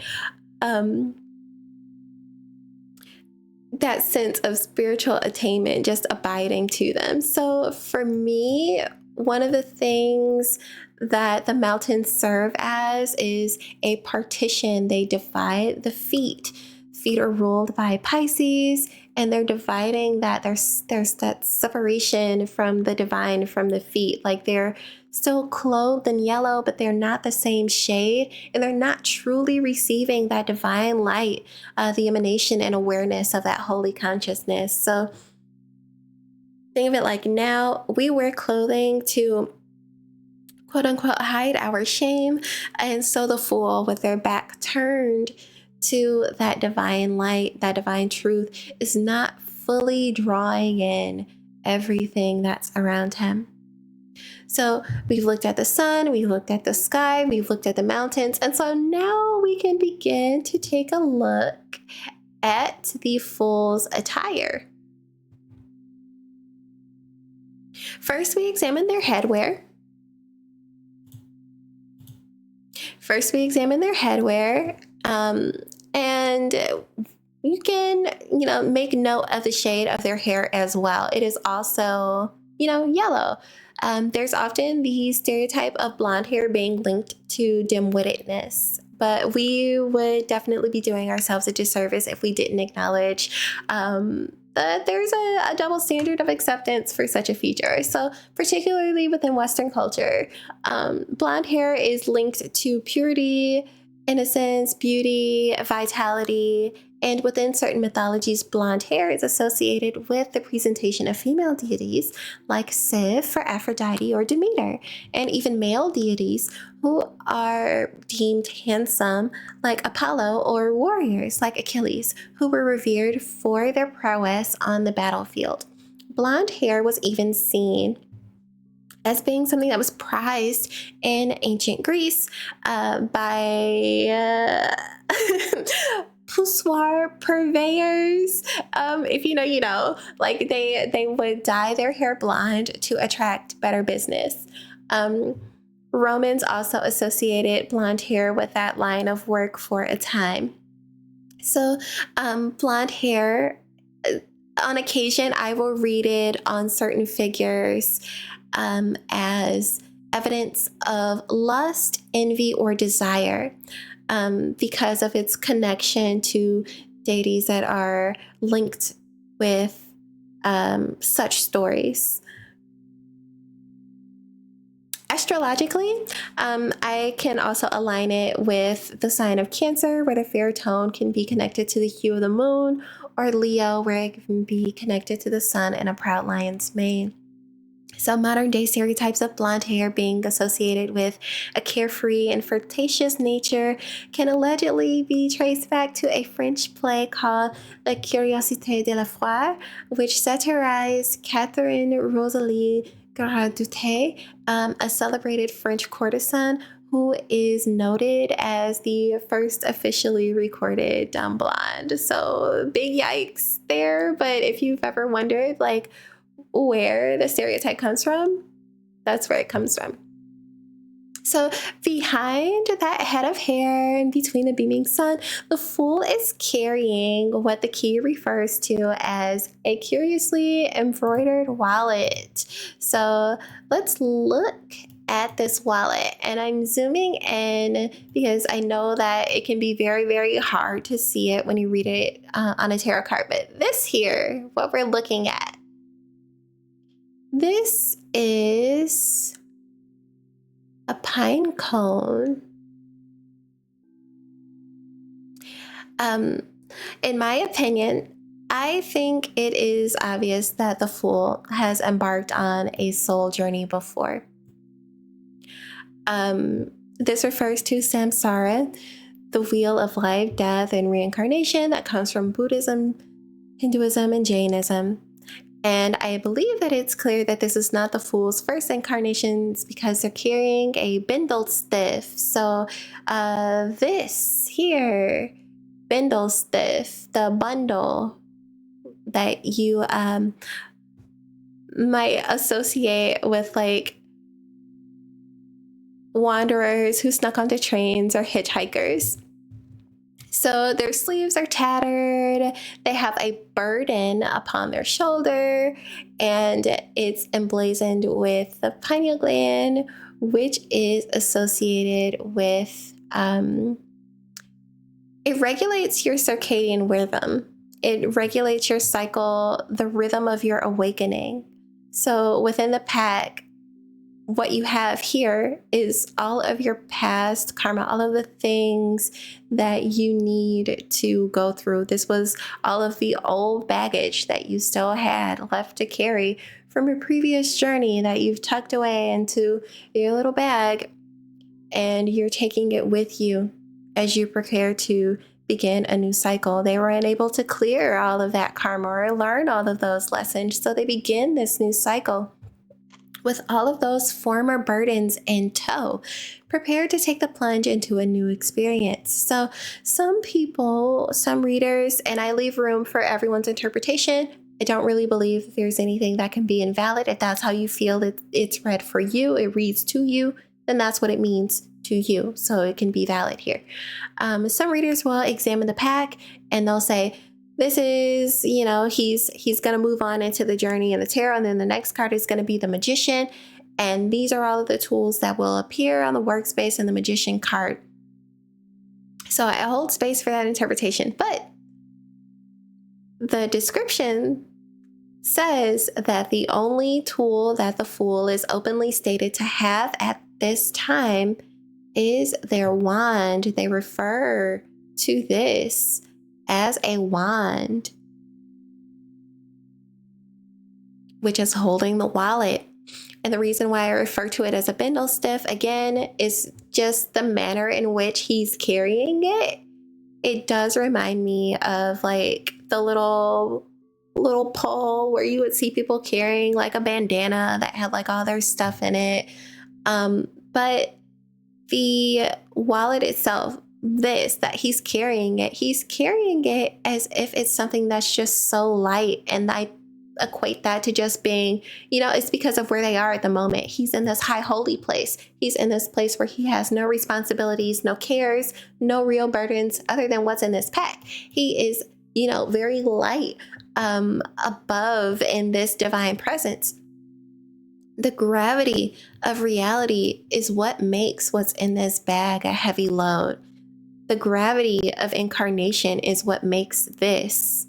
That sense of spiritual attainment, just abiding to them. So for me, one of the things that the mountains serve as is a partition. They divide the feet. Feet are ruled by Pisces, and they're dividing that. There's that separation from the divine from the feet. Like they're still clothed in yellow, but they're not the same shade, and they're not truly receiving that divine light, the emanation and awareness of that holy consciousness. So think of it like now we wear clothing to quote unquote hide our shame, and so the Fool, with their back turned to that divine light, that divine truth, is not fully drawing in everything that's around him. So we've looked at the sun, we've looked at the sky, we've looked at the mountains, and so now we can begin to take a look at the Fool's attire. First, we examine their headwear. And you can, make note of the shade of their hair as well. It is also, yellow. There's often the stereotype of blonde hair being linked to dim-wittedness, but we would definitely be doing ourselves a disservice if we didn't acknowledge that there's a double standard of acceptance for such a feature. So particularly within Western culture, blonde hair is linked to purity, innocence, beauty, vitality, and within certain mythologies, blonde hair is associated with the presentation of female deities like Sif for Aphrodite or Demeter, and even male deities who are deemed handsome like Apollo, or warriors like Achilles, who were revered for their prowess on the battlefield. Blonde hair was even seen as being something that was prized in ancient Greece by poussoir purveyors. If you know, you know, like they would dye their hair blonde to attract better business. Romans also associated blonde hair with that line of work for a time. So blonde hair, on occasion, I will read it on certain figures as evidence of lust, envy, or desire because of its connection to deities that are linked with such stories. Astrologically, I can also align it with the sign of Cancer, where the fair tone can be connected to the hue of the moon, or Leo, where it can be connected to the sun and a proud lion's mane. So modern day stereotypes of blonde hair being associated with a carefree and flirtatious nature can allegedly be traced back to a French play called La Curiosité de la Foire, which satirized Catherine Rosalie Garaudute, a celebrated French courtesan who is noted as the first officially recorded dumb blonde. So big yikes there. But if you've ever wondered, like, where the stereotype comes from, that's where it comes from. So behind that head of hair and between the beaming sun, the Fool is carrying what the key refers to as a curiously embroidered wallet. So let's look at this wallet, and I'm zooming in because I know that it can be very, very hard to see it when you read it on a tarot card. But this here, what we're looking at, this is a pine cone. In my opinion, I think it is obvious that the Fool has embarked on a soul journey before. This refers to samsara, the wheel of life, death, and reincarnation that comes from Buddhism, Hinduism, and Jainism. And I believe that it's clear that this is not the Fool's first incarnations because they're carrying a bindle stiff. So this here, bindle stiff, the bundle that you might associate with like wanderers who snuck onto trains or hitchhikers. So their sleeves are tattered, they have a burden upon their shoulder, and it's emblazoned with the pineal gland, which is associated with, it regulates your circadian rhythm. It regulates your cycle, the rhythm of your awakening. So within the pack, what you have here is all of your past karma, all of the things that you need to go through. This was all of the old baggage that you still had left to carry from your previous journey that you've tucked away into your little bag, and you're taking it with you as you prepare to begin a new cycle. They were unable to clear all of that karma or learn all of those lessons, so they begin this new cycle with all of those former burdens in tow, prepared to take the plunge into a new experience. So some people, some readers, and I leave room for everyone's interpretation. I don't really believe there's anything that can be invalid. If that's how you feel that it's read for you, it reads to you, then that's what it means to you. So it can be valid here. Some readers will examine the pack and they'll say, this is, he's going to move on into the journey in the tarot. And then the next card is going to be the Magician. And these are all of the tools that will appear on the workspace and the Magician card. So I hold space for that interpretation. But the description says that the only tool that the Fool is openly stated to have at this time is their wand. They refer to this as a wand, which is holding the wallet. And the reason why I refer to it as a bindle stiff, again, is just the manner in which he's carrying it. It does remind me of like the little pole where you would see people carrying like a bandana that had like all their stuff in it. But the wallet itself, that he's carrying it as if it's something that's just so light. And equate that to just being, it's because of where they are at the moment. He's in this high holy place. He's in this place where he has no responsibilities, no cares, no real burdens other than what's in this pack. He is, very light above in this divine presence. The gravity of reality is what makes what's in this bag a heavy load. The gravity of incarnation is what makes this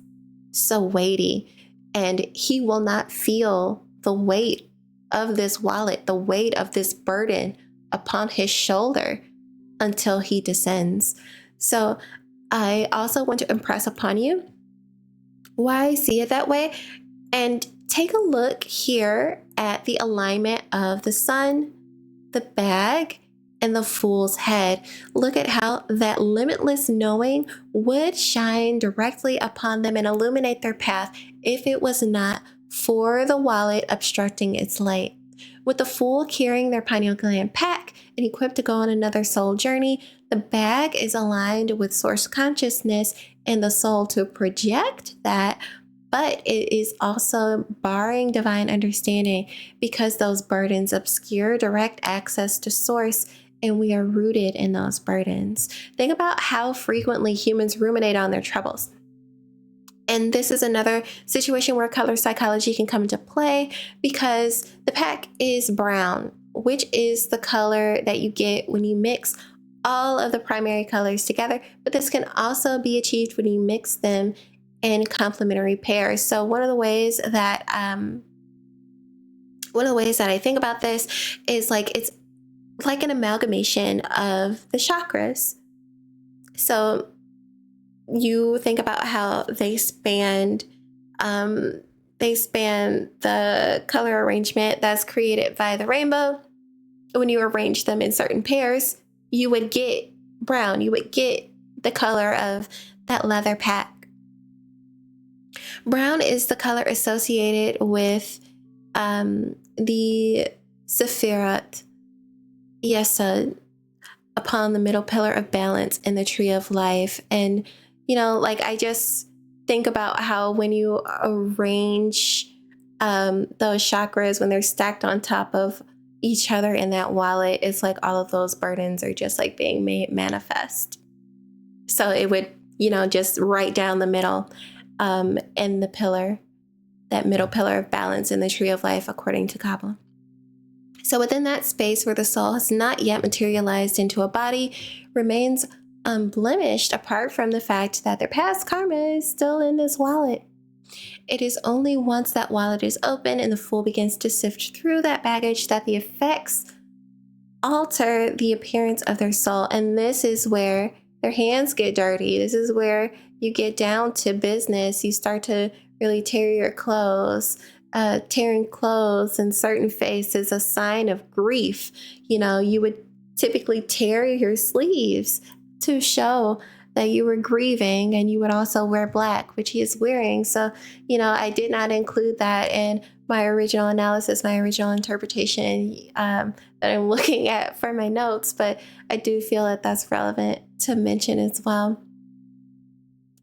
so weighty. And he will not feel the weight of this wallet, the weight of this burden upon his shoulder until he descends. So I also want to impress upon you why I see it that way. And take a look here at the alignment of the sun, the bag, and the fool's head. Look at how that limitless knowing would shine directly upon them and illuminate their path if it was not for the wallet obstructing its light. With the fool carrying their pineal gland pack and equipped to go on another soul journey, the bag is aligned with source consciousness and the soul to project that, but it is also barring divine understanding because those burdens obscure direct access to source, and we are rooted in those burdens. Think about how frequently humans ruminate on their troubles. And this is another situation where color psychology can come into play because the pack is brown, which is the color that you get when you mix all of the primary colors together. But this can also be achieved when you mix them in complementary pairs. So one of the ways that I think about this is it's like an amalgamation of the chakras. So you think about how they span the color arrangement that's created by the rainbow. When you arrange them in certain pairs, you would get brown. You would get the color of that leather pack. Brown is the color associated with the Sephiroth Yesod upon the middle pillar of balance in the tree of life. And, I just think about how when you arrange those chakras, when they're stacked on top of each other in that wallet, it's like all of those burdens are just being made manifest. So it would, just right down the middle in the pillar, that middle pillar of balance in the tree of life, according to Kabbalah. So within that space where the soul has not yet materialized into a body, remains unblemished apart from the fact that their past karma is still in this wallet. It is only once that wallet is open and the fool begins to sift through that baggage that the effects alter the appearance of their soul. And this is where their hands get dirty. This is where you get down to business. You start to really tear your clothes. Tearing clothes in certain faces is a sign of grief. You would typically tear your sleeves to show that you were grieving, and you would also wear black, which he is wearing. So, I did not include that in my original analysis, my original interpretation that I'm looking at for my notes, but I do feel that that's relevant to mention as well.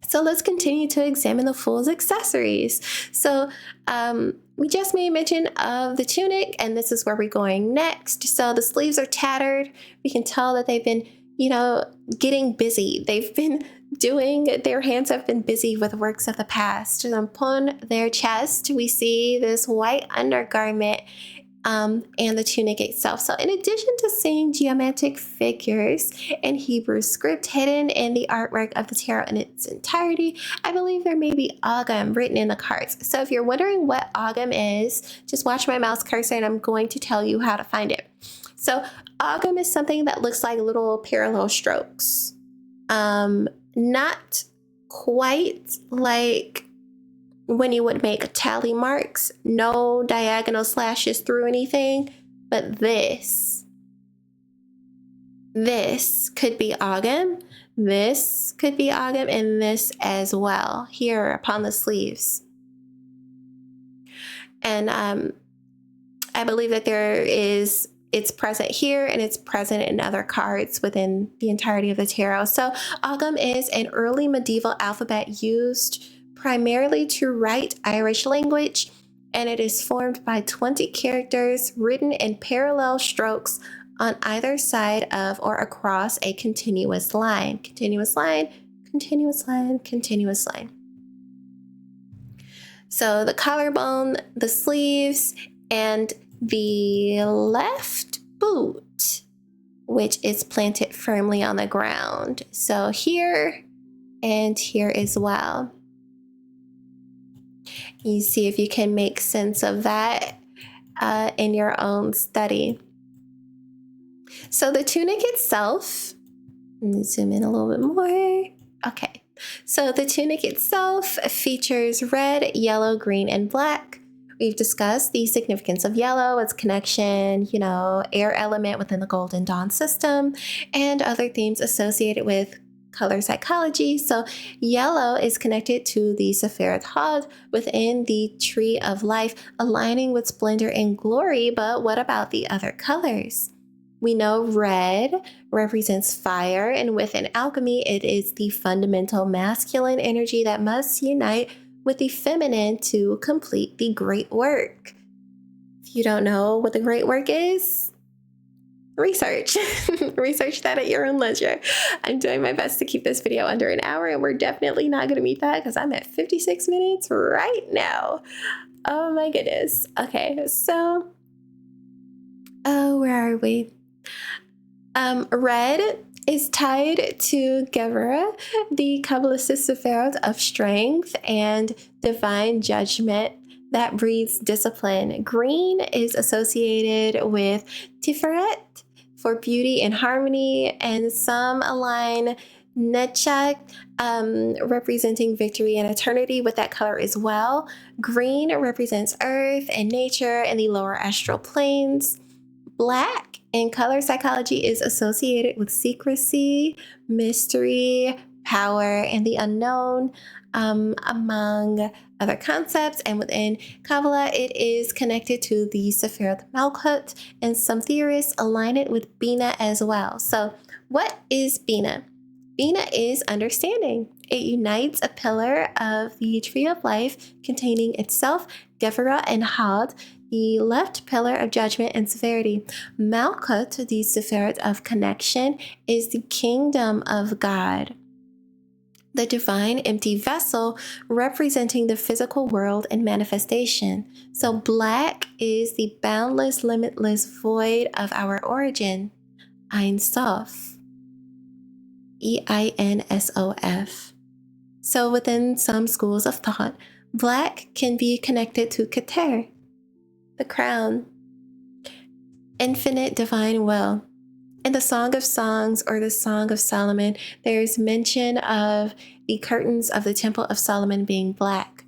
So let's continue to examine the fool's accessories. So we just made mention of the tunic, and this is where we're going next. So the sleeves are tattered. We can tell that they've been, getting busy. Their hands have been busy with works of the past. And upon their chest, we see this white undergarment and the tunic itself. So in addition to seeing geometric figures in Hebrew script hidden in the artwork of the tarot in its entirety, I believe there may be Agam written in the cards. So if you're wondering what Agam is, just watch my mouse cursor and I'm going to tell you how to find it. So Agam is something that looks like little parallel strokes. Not quite like when you would make tally marks, no diagonal slashes through anything, but this could be Agam, this could be Agam, and this as well, here upon the sleeves. And I believe that it's present here and it's present in other cards within the entirety of the tarot. So Agam is an early medieval alphabet used primarily to write Irish language. and it is formed by 20 characters written in parallel strokes on either side of or across a continuous line. Continuous line, continuous line, continuous line. So the collarbone, the sleeves, and the left boot, which is planted firmly on the ground. So here and here as well. You see if you can make sense of that in your own study. So the tunic itself, let me zoom in a little bit more. Okay, so the tunic itself features red, yellow, green, and black. We've discussed the significance of yellow, its connection, air element within the Golden Dawn system, and other themes associated with color psychology. So yellow is connected to the Sephirot Had within the Tree of Life, aligning with splendor and glory. But what about the other colors? We know red represents fire, and within alchemy, it is the fundamental masculine energy that must unite with the feminine to complete the great work. If you don't know what the great work is, research. Research that at your own leisure. I'm doing my best to keep this video under an hour, and we're definitely not going to meet that because I'm at 56 minutes right now. Oh my goodness. Okay, so, where are we? Red is tied to Gevurah, the Kabbalistic Sephirot of strength and divine judgment that breeds discipline. Green is associated with Tiferet for beauty and harmony, and some align Nechak, representing victory and eternity with that color as well. Green represents earth and nature and the lower astral planes. Black in color psychology is associated with secrecy, mystery, power, and the unknown, among other concepts. And within Kabbalah, it is connected to the Sephirot Malkut, and some theorists align it with Bina as well. So what is Bina? Bina is understanding. It unites a pillar of the Tree of Life containing itself, Gevurah, and Had, the left pillar of judgment and severity. Malkut, the Sephirot of connection, is the kingdom of God, the divine empty vessel representing the physical world and manifestation. So black is the boundless, limitless void of our origin, Ein Sof, Einsof. So within some schools of thought, black can be connected to Keter, the crown, infinite divine will. In the Song of Songs or the Song of Solomon, there's mention of the curtains of the Temple of Solomon being black.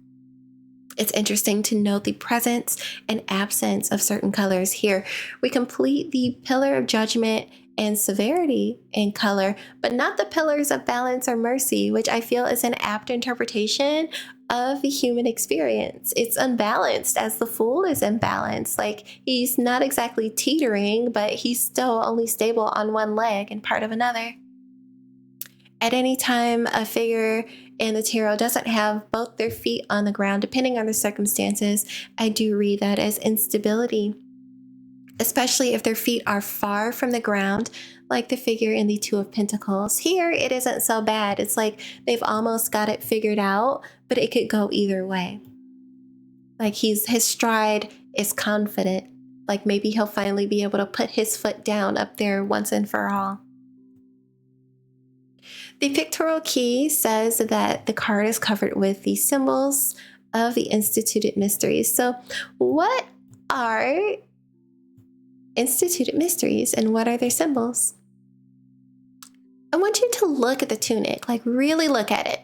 It's interesting to note the presence and absence of certain colors here. We complete the pillar of judgment and severity in color, but not the pillars of balance or mercy, which I feel is an apt interpretation of the human experience. It's unbalanced, as the Fool is imbalanced. Like, he's not exactly teetering, but he's still only stable on one leg and part of another. At any time, a figure in the tarot doesn't have both their feet on the ground, depending on the circumstances, I do read that as instability, especially if their feet are far from the ground, like the figure in the Two of Pentacles. Here, it isn't so bad. It's like they've almost got it figured out, but it could go either way. Like his stride is confident. Like maybe he'll finally be able to put his foot down up there once and for all. The pictorial key says that the card is covered with the symbols of the instituted mysteries. So what are instituted mysteries and what are their symbols? I want you to look at the tunic, like really look at it.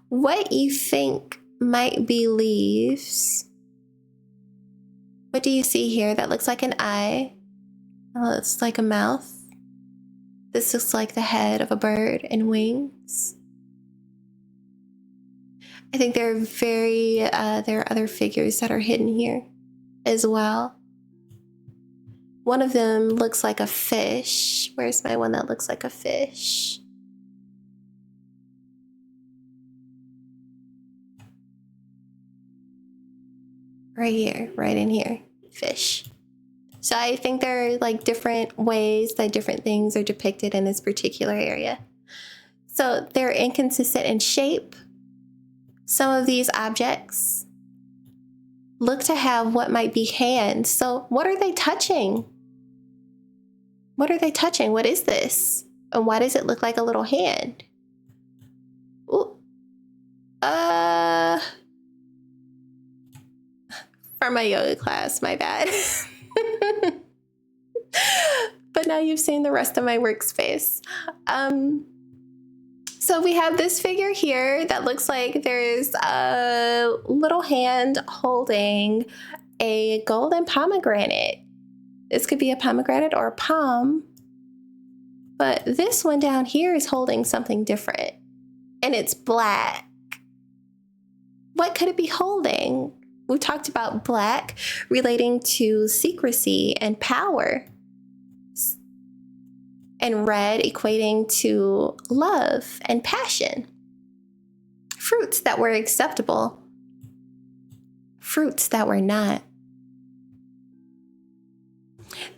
What you think might be leaves. What do you see here? That looks like an eye. Oh, it's like a mouth. This looks like the head of a bird and wings. I think there are other figures that are hidden here as well. One of them looks like a fish. Where's my one that looks like a fish? right here, right in here, fish. So I think there are like different ways that different things are depicted in this particular area. So they're inconsistent in shape. Some of these objects look to have what might be hands. So what are they touching? What are they touching? What is this? And why does it look like a little hand? Ooh. For my yoga class, my bad. But now you've seen the rest of my workspace. So we have this figure here that looks like there's a little hand holding a golden pomegranate. This could be a pomegranate or a palm, but this one down here is holding something different, and it's black. What could it be holding? We talked about black relating to secrecy and power, and red equating to love and passion. Fruits that were acceptable, fruits that were not.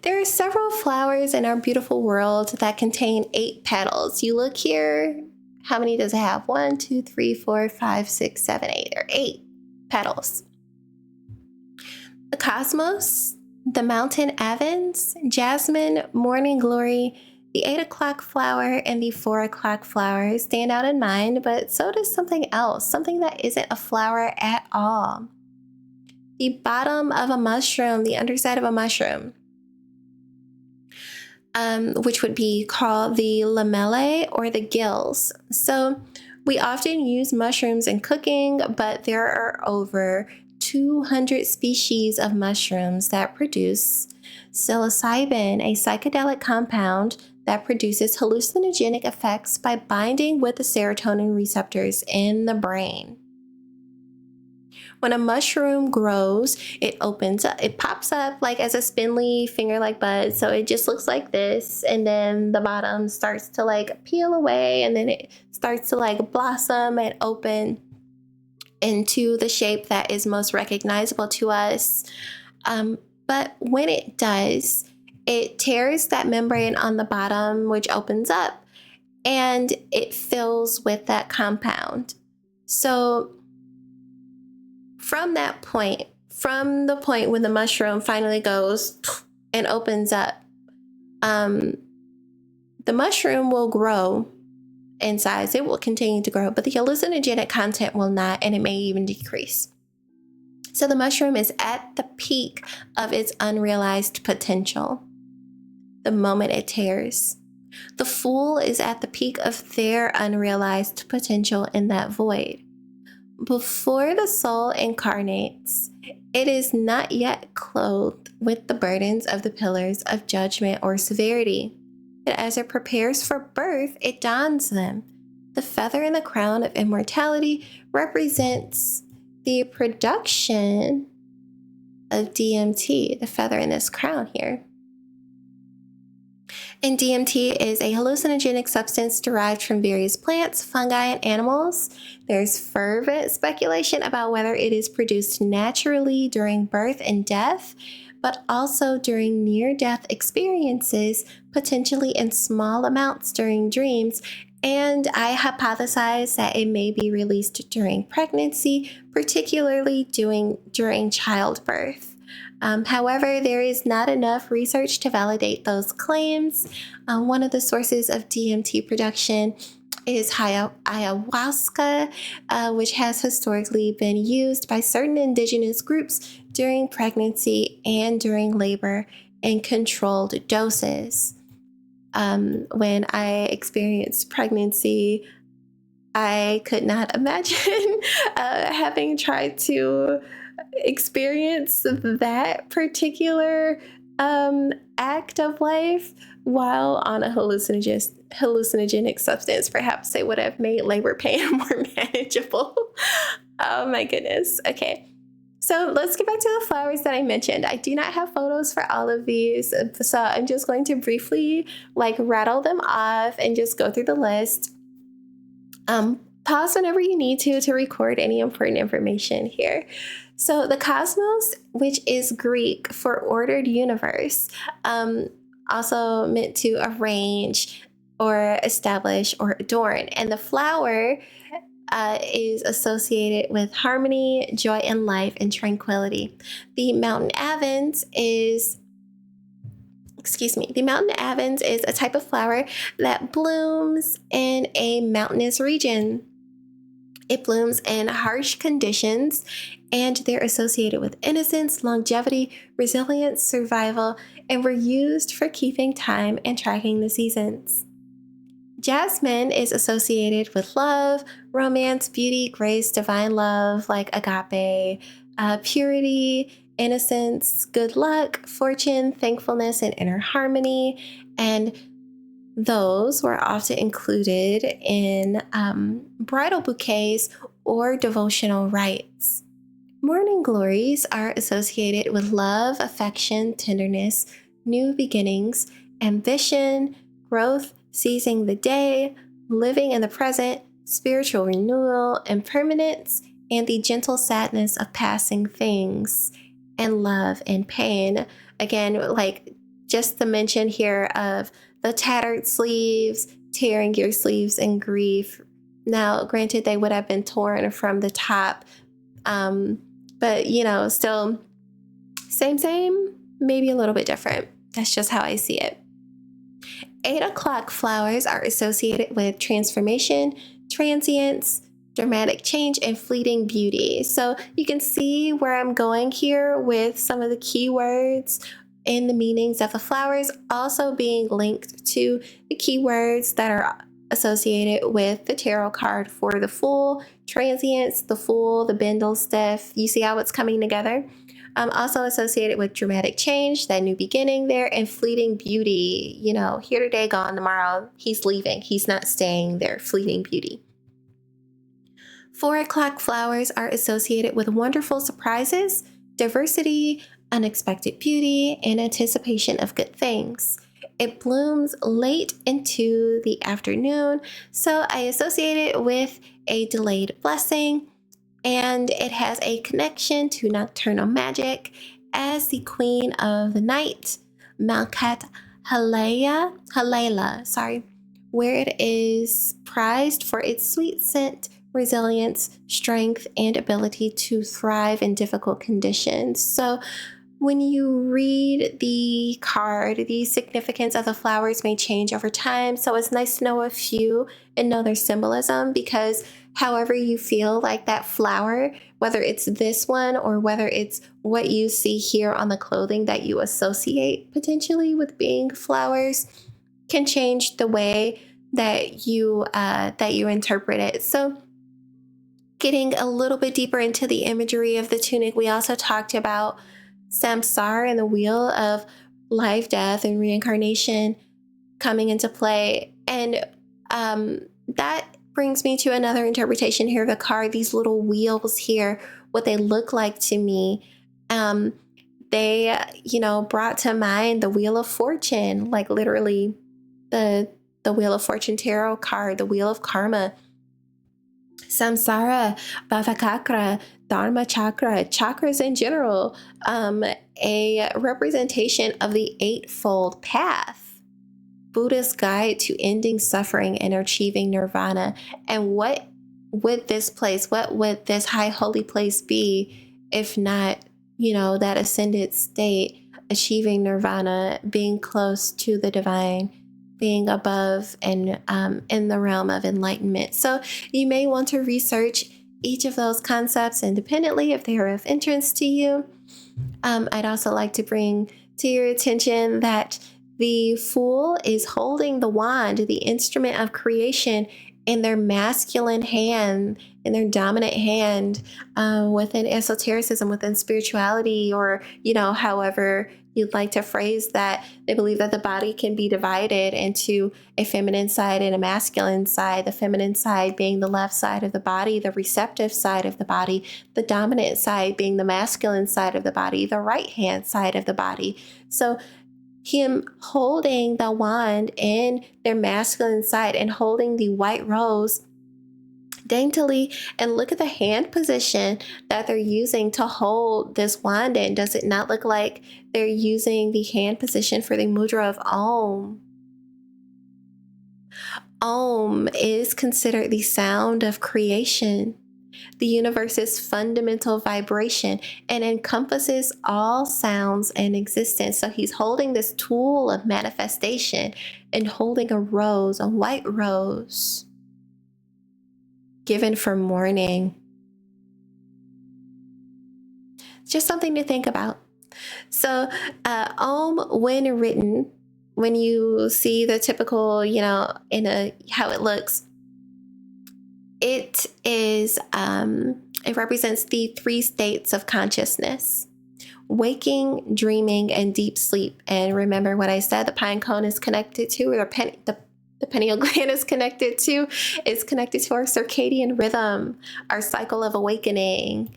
There are several flowers in our beautiful world that contain 8 petals. You look here, how many does it have? 1, 2, 3, 4, 5, 6, 7, 8. There are 8 petals. The cosmos, the mountain avens, jasmine, morning glory, the 8 o'clock flower, and the 4 o'clock flower stand out in mind, but so does something else, something that isn't a flower at all. The bottom of a mushroom, the underside of a mushroom, which would be called the lamellae or the gills. So we often use mushrooms in cooking, but there are over 200 species of mushrooms that produce psilocybin, a psychedelic compound that produces hallucinogenic effects by binding with the serotonin receptors in the brain. When a mushroom grows, it opens up, it pops up like as a spindly finger-like bud. So it just looks like this. And then the bottom starts to like peel away, and then it starts to like blossom and open into the shape that is most recognizable to us. But when it does, it tears that membrane on the bottom, which opens up, and it fills with that compound. So from that point, from the point when the mushroom finally goes and opens up, the mushroom will grow in size. It will continue to grow, but the hallucinogenic content will not, and it may even decrease. So the mushroom is at the peak of its unrealized potential the moment it tears. The fool is at the peak of their unrealized potential in that void. Before the soul incarnates, it is not yet clothed with the burdens of the pillars of judgment or severity. But as it prepares for birth, it dons them. The feather in the crown of immortality represents the production of DMT, the feather in this crown here. And DMT is a hallucinogenic substance derived from various plants, fungi, and animals. There's fervent speculation about whether it is produced naturally during birth and death, but also during near-death experiences, potentially in small amounts during dreams. And I hypothesize that it may be released during pregnancy, particularly during childbirth. However, there is not enough research to validate those claims. One of the sources of DMT production is ayahuasca, which has historically been used by certain indigenous groups during pregnancy and during labor in controlled doses. When I experienced pregnancy, I could not imagine having tried to experience that particular act of life while on a hallucinogenic substance. Perhaps it would have made labor pain more manageable. Oh my goodness. Okay. So let's get back to the flowers that I mentioned. I do not have photos for all of these, so I'm just going to briefly rattle them off and just go through the list. Pause whenever you need to record any important information here. So the cosmos, which is Greek for ordered universe, also meant to arrange or establish or adorn. And the flower is associated with harmony, joy in life, and tranquility. The mountain avens is a type of flower that blooms in a mountainous region. It blooms in harsh conditions, and they're associated with innocence, longevity, resilience, survival, and were used for keeping time and tracking the seasons. Jasmine is associated with love, romance, beauty, grace, divine love, like agape, purity, innocence, good luck, fortune, thankfulness, and inner harmony. And those were often included in bridal bouquets or devotional rites. Morning glories are associated with love, affection, tenderness, new beginnings, ambition, growth, seizing the day, living in the present, spiritual renewal, impermanence, and the gentle sadness of passing things, and love and pain. Again, like just the mention here of the tattered sleeves, tearing your sleeves in grief. Now, granted, they would have been torn from the top, but still same, maybe a little bit different. That's just how I see it. 8 o'clock flowers are associated with transformation, transience, dramatic change, and fleeting beauty. So you can see where I'm going here with some of the keywords and the meanings of the flowers also being linked to the keywords that are associated with the tarot card for the Fool, transience, the Fool, the Bindle stiff. You see how it's coming together? Also associated with dramatic change, that new beginning there, and fleeting beauty. Here today, gone tomorrow. He's leaving. He's not staying there. Fleeting beauty. 4 o'clock flowers are associated with wonderful surprises, diversity, unexpected beauty, and anticipation of good things. It blooms late into the afternoon, so I associate it with a delayed blessing, and it has a connection to nocturnal magic as the queen of the night, Malkat Halayla, where it is prized for its sweet scent, resilience, strength, and ability to thrive in difficult conditions. So when you read the card, the significance of the flowers may change over time. So it's nice to know a few and know their symbolism, because however you feel like that flower, whether it's this one or whether it's what you see here on the clothing that you associate potentially with being flowers, can change the way that you interpret it. So getting a little bit deeper into the imagery of the tunic, we also talked about samsara and the wheel of life, death, and reincarnation coming into play. And that brings me to another interpretation here of the card. These little wheels here, what they look like to me, they, brought to mind the Wheel of Fortune, like literally the Wheel of Fortune tarot card, the Wheel of Karma, samsara, bhavakakra, dharma chakra, chakras in general, a representation of the eightfold path, Buddha's guide to ending suffering and achieving nirvana. And what would this high holy place be if not, that ascended state, achieving nirvana, being close to the divine, being above and in the realm of enlightenment. So you may want to research each of those concepts independently if they are of interest to you. I'd also like to bring to your attention that the Fool is holding the wand, the instrument of creation, in their masculine hand, in their dominant hand, within esotericism, within spirituality, or, however you'd like to phrase that. They believe that the body can be divided into a feminine side and a masculine side, the feminine side being the left side of the body, the receptive side of the body, the dominant side being the masculine side of the body, the right hand side of the body. So him holding the wand in their masculine side and holding the white rose daintily. And look at the hand position that they're using to hold this wand in. Does it not look like they're using the hand position for the mudra of Om? Om is considered the sound of creation, the universe's fundamental vibration, and encompasses all sounds in existence. So he's holding this tool of manifestation and holding a rose, a white rose, given for mourning. Just something to think about. So Om, when written, when you see the typical, how it looks, it is, it represents the 3 states of consciousness: waking, dreaming, and deep sleep. And remember what I said, the pine cone is connected to, or the pineal gland is connected to our circadian rhythm, our cycle of awakening.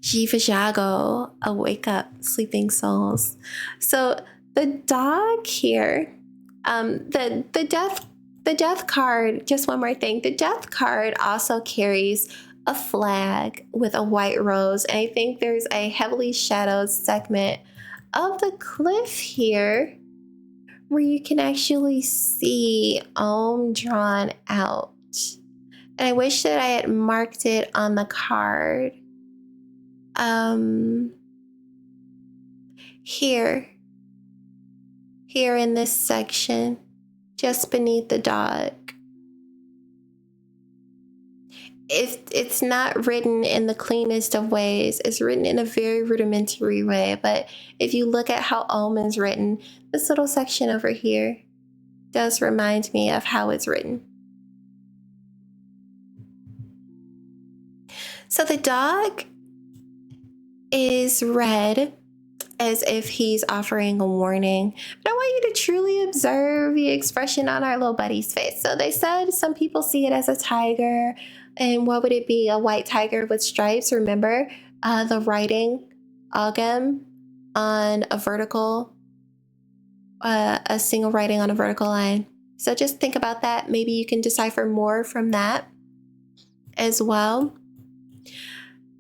Jiva Jago, a wake up, sleeping souls. So the dog here, the death card, just one more thing. The death card also carries a flag with a white rose. And I think there's a heavily shadowed segment of the cliff here where you can actually see Om drawn out. And I wish that I had marked it on the card. Here in this section, just beneath the dog. It's not written in the cleanest of ways. It's written in a very rudimentary way. But if you look at how Om is written, this little section over here does remind me of how it's written. So the dog is read as if he's offering a warning. But I want you to truly observe the expression on our little buddy's face. So they said some people see it as a tiger. And what would it be? A white tiger with stripes. Remember the writing, Agam, on a vertical, a single writing on a vertical line. So just think about that. Maybe you can decipher more from that as well.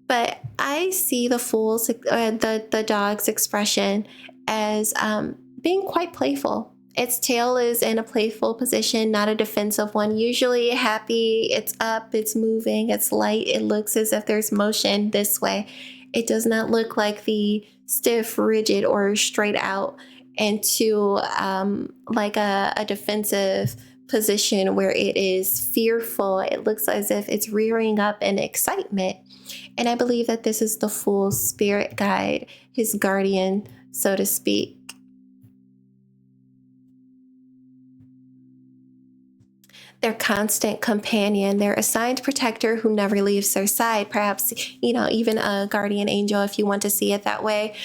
But I see the dog's expression as being quite playful. Its tail is in a playful position, not a defensive one. Usually happy, it's up, it's moving, it's light. It looks as if there's motion this way. It does not look like the stiff, rigid, or straight out into like a defensive position where it is fearful. It looks as if it's rearing up in excitement. And I believe that this is the full spirit guide, his guardian, so to speak. Their constant companion, their assigned protector who never leaves their side. Perhaps, even a guardian angel if you want to see it that way.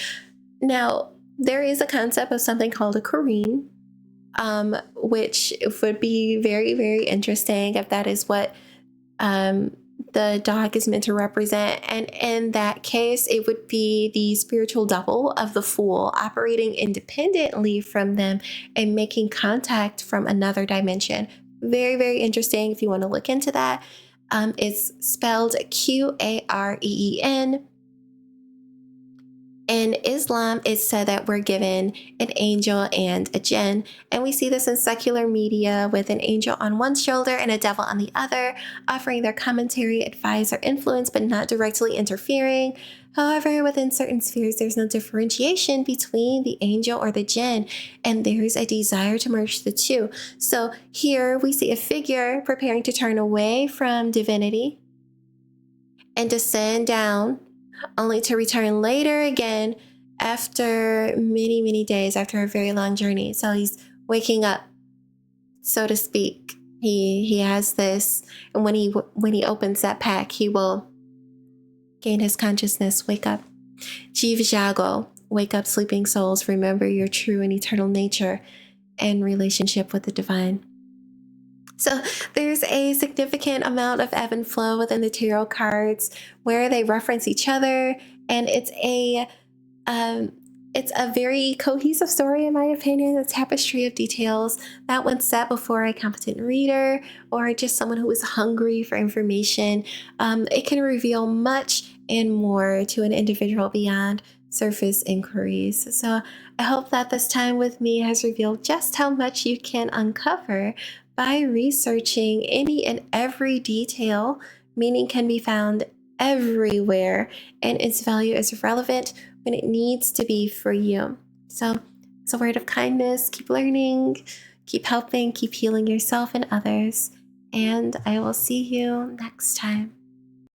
Now, there is a concept of something called a Kareen, which would be very, very interesting if that is what the dog is meant to represent. And in that case, it would be the spiritual double of the Fool, operating independently from them and making contact from another dimension. Very, very interesting if you want to look into that. It's spelled Qareen. In Islam, it's said that we're given an angel and a jinn, and we see this in secular media with an angel on one shoulder and a devil on the other, offering their commentary, advice, or influence, but not directly interfering. However, within certain spheres, there's no differentiation between the angel or the jinn, and there's a desire to merge the two. So here we see a figure preparing to turn away from divinity and descend down, only to return later again after many, many days, after a very long journey. So he's waking up, so to speak. He has this, and when he opens that pack, he will gain his consciousness, wake up. Jiva Jago, wake up, sleeping souls. Remember your true and eternal nature and relationship with the divine. So there's a significant amount of ebb and flow within the tarot cards where they reference each other, and it's It's a very cohesive story, in my opinion, a tapestry of details that when set before a competent reader or just someone who is hungry for information, it can reveal much and more to an individual beyond surface inquiries. So I hope that this time with me has revealed just how much you can uncover by researching any and every detail. Meaning can be found everywhere, and its value is relevant when it needs to be for you. So it's a word of kindness. Keep learning, keep helping, keep healing yourself and others. And I will see you next time.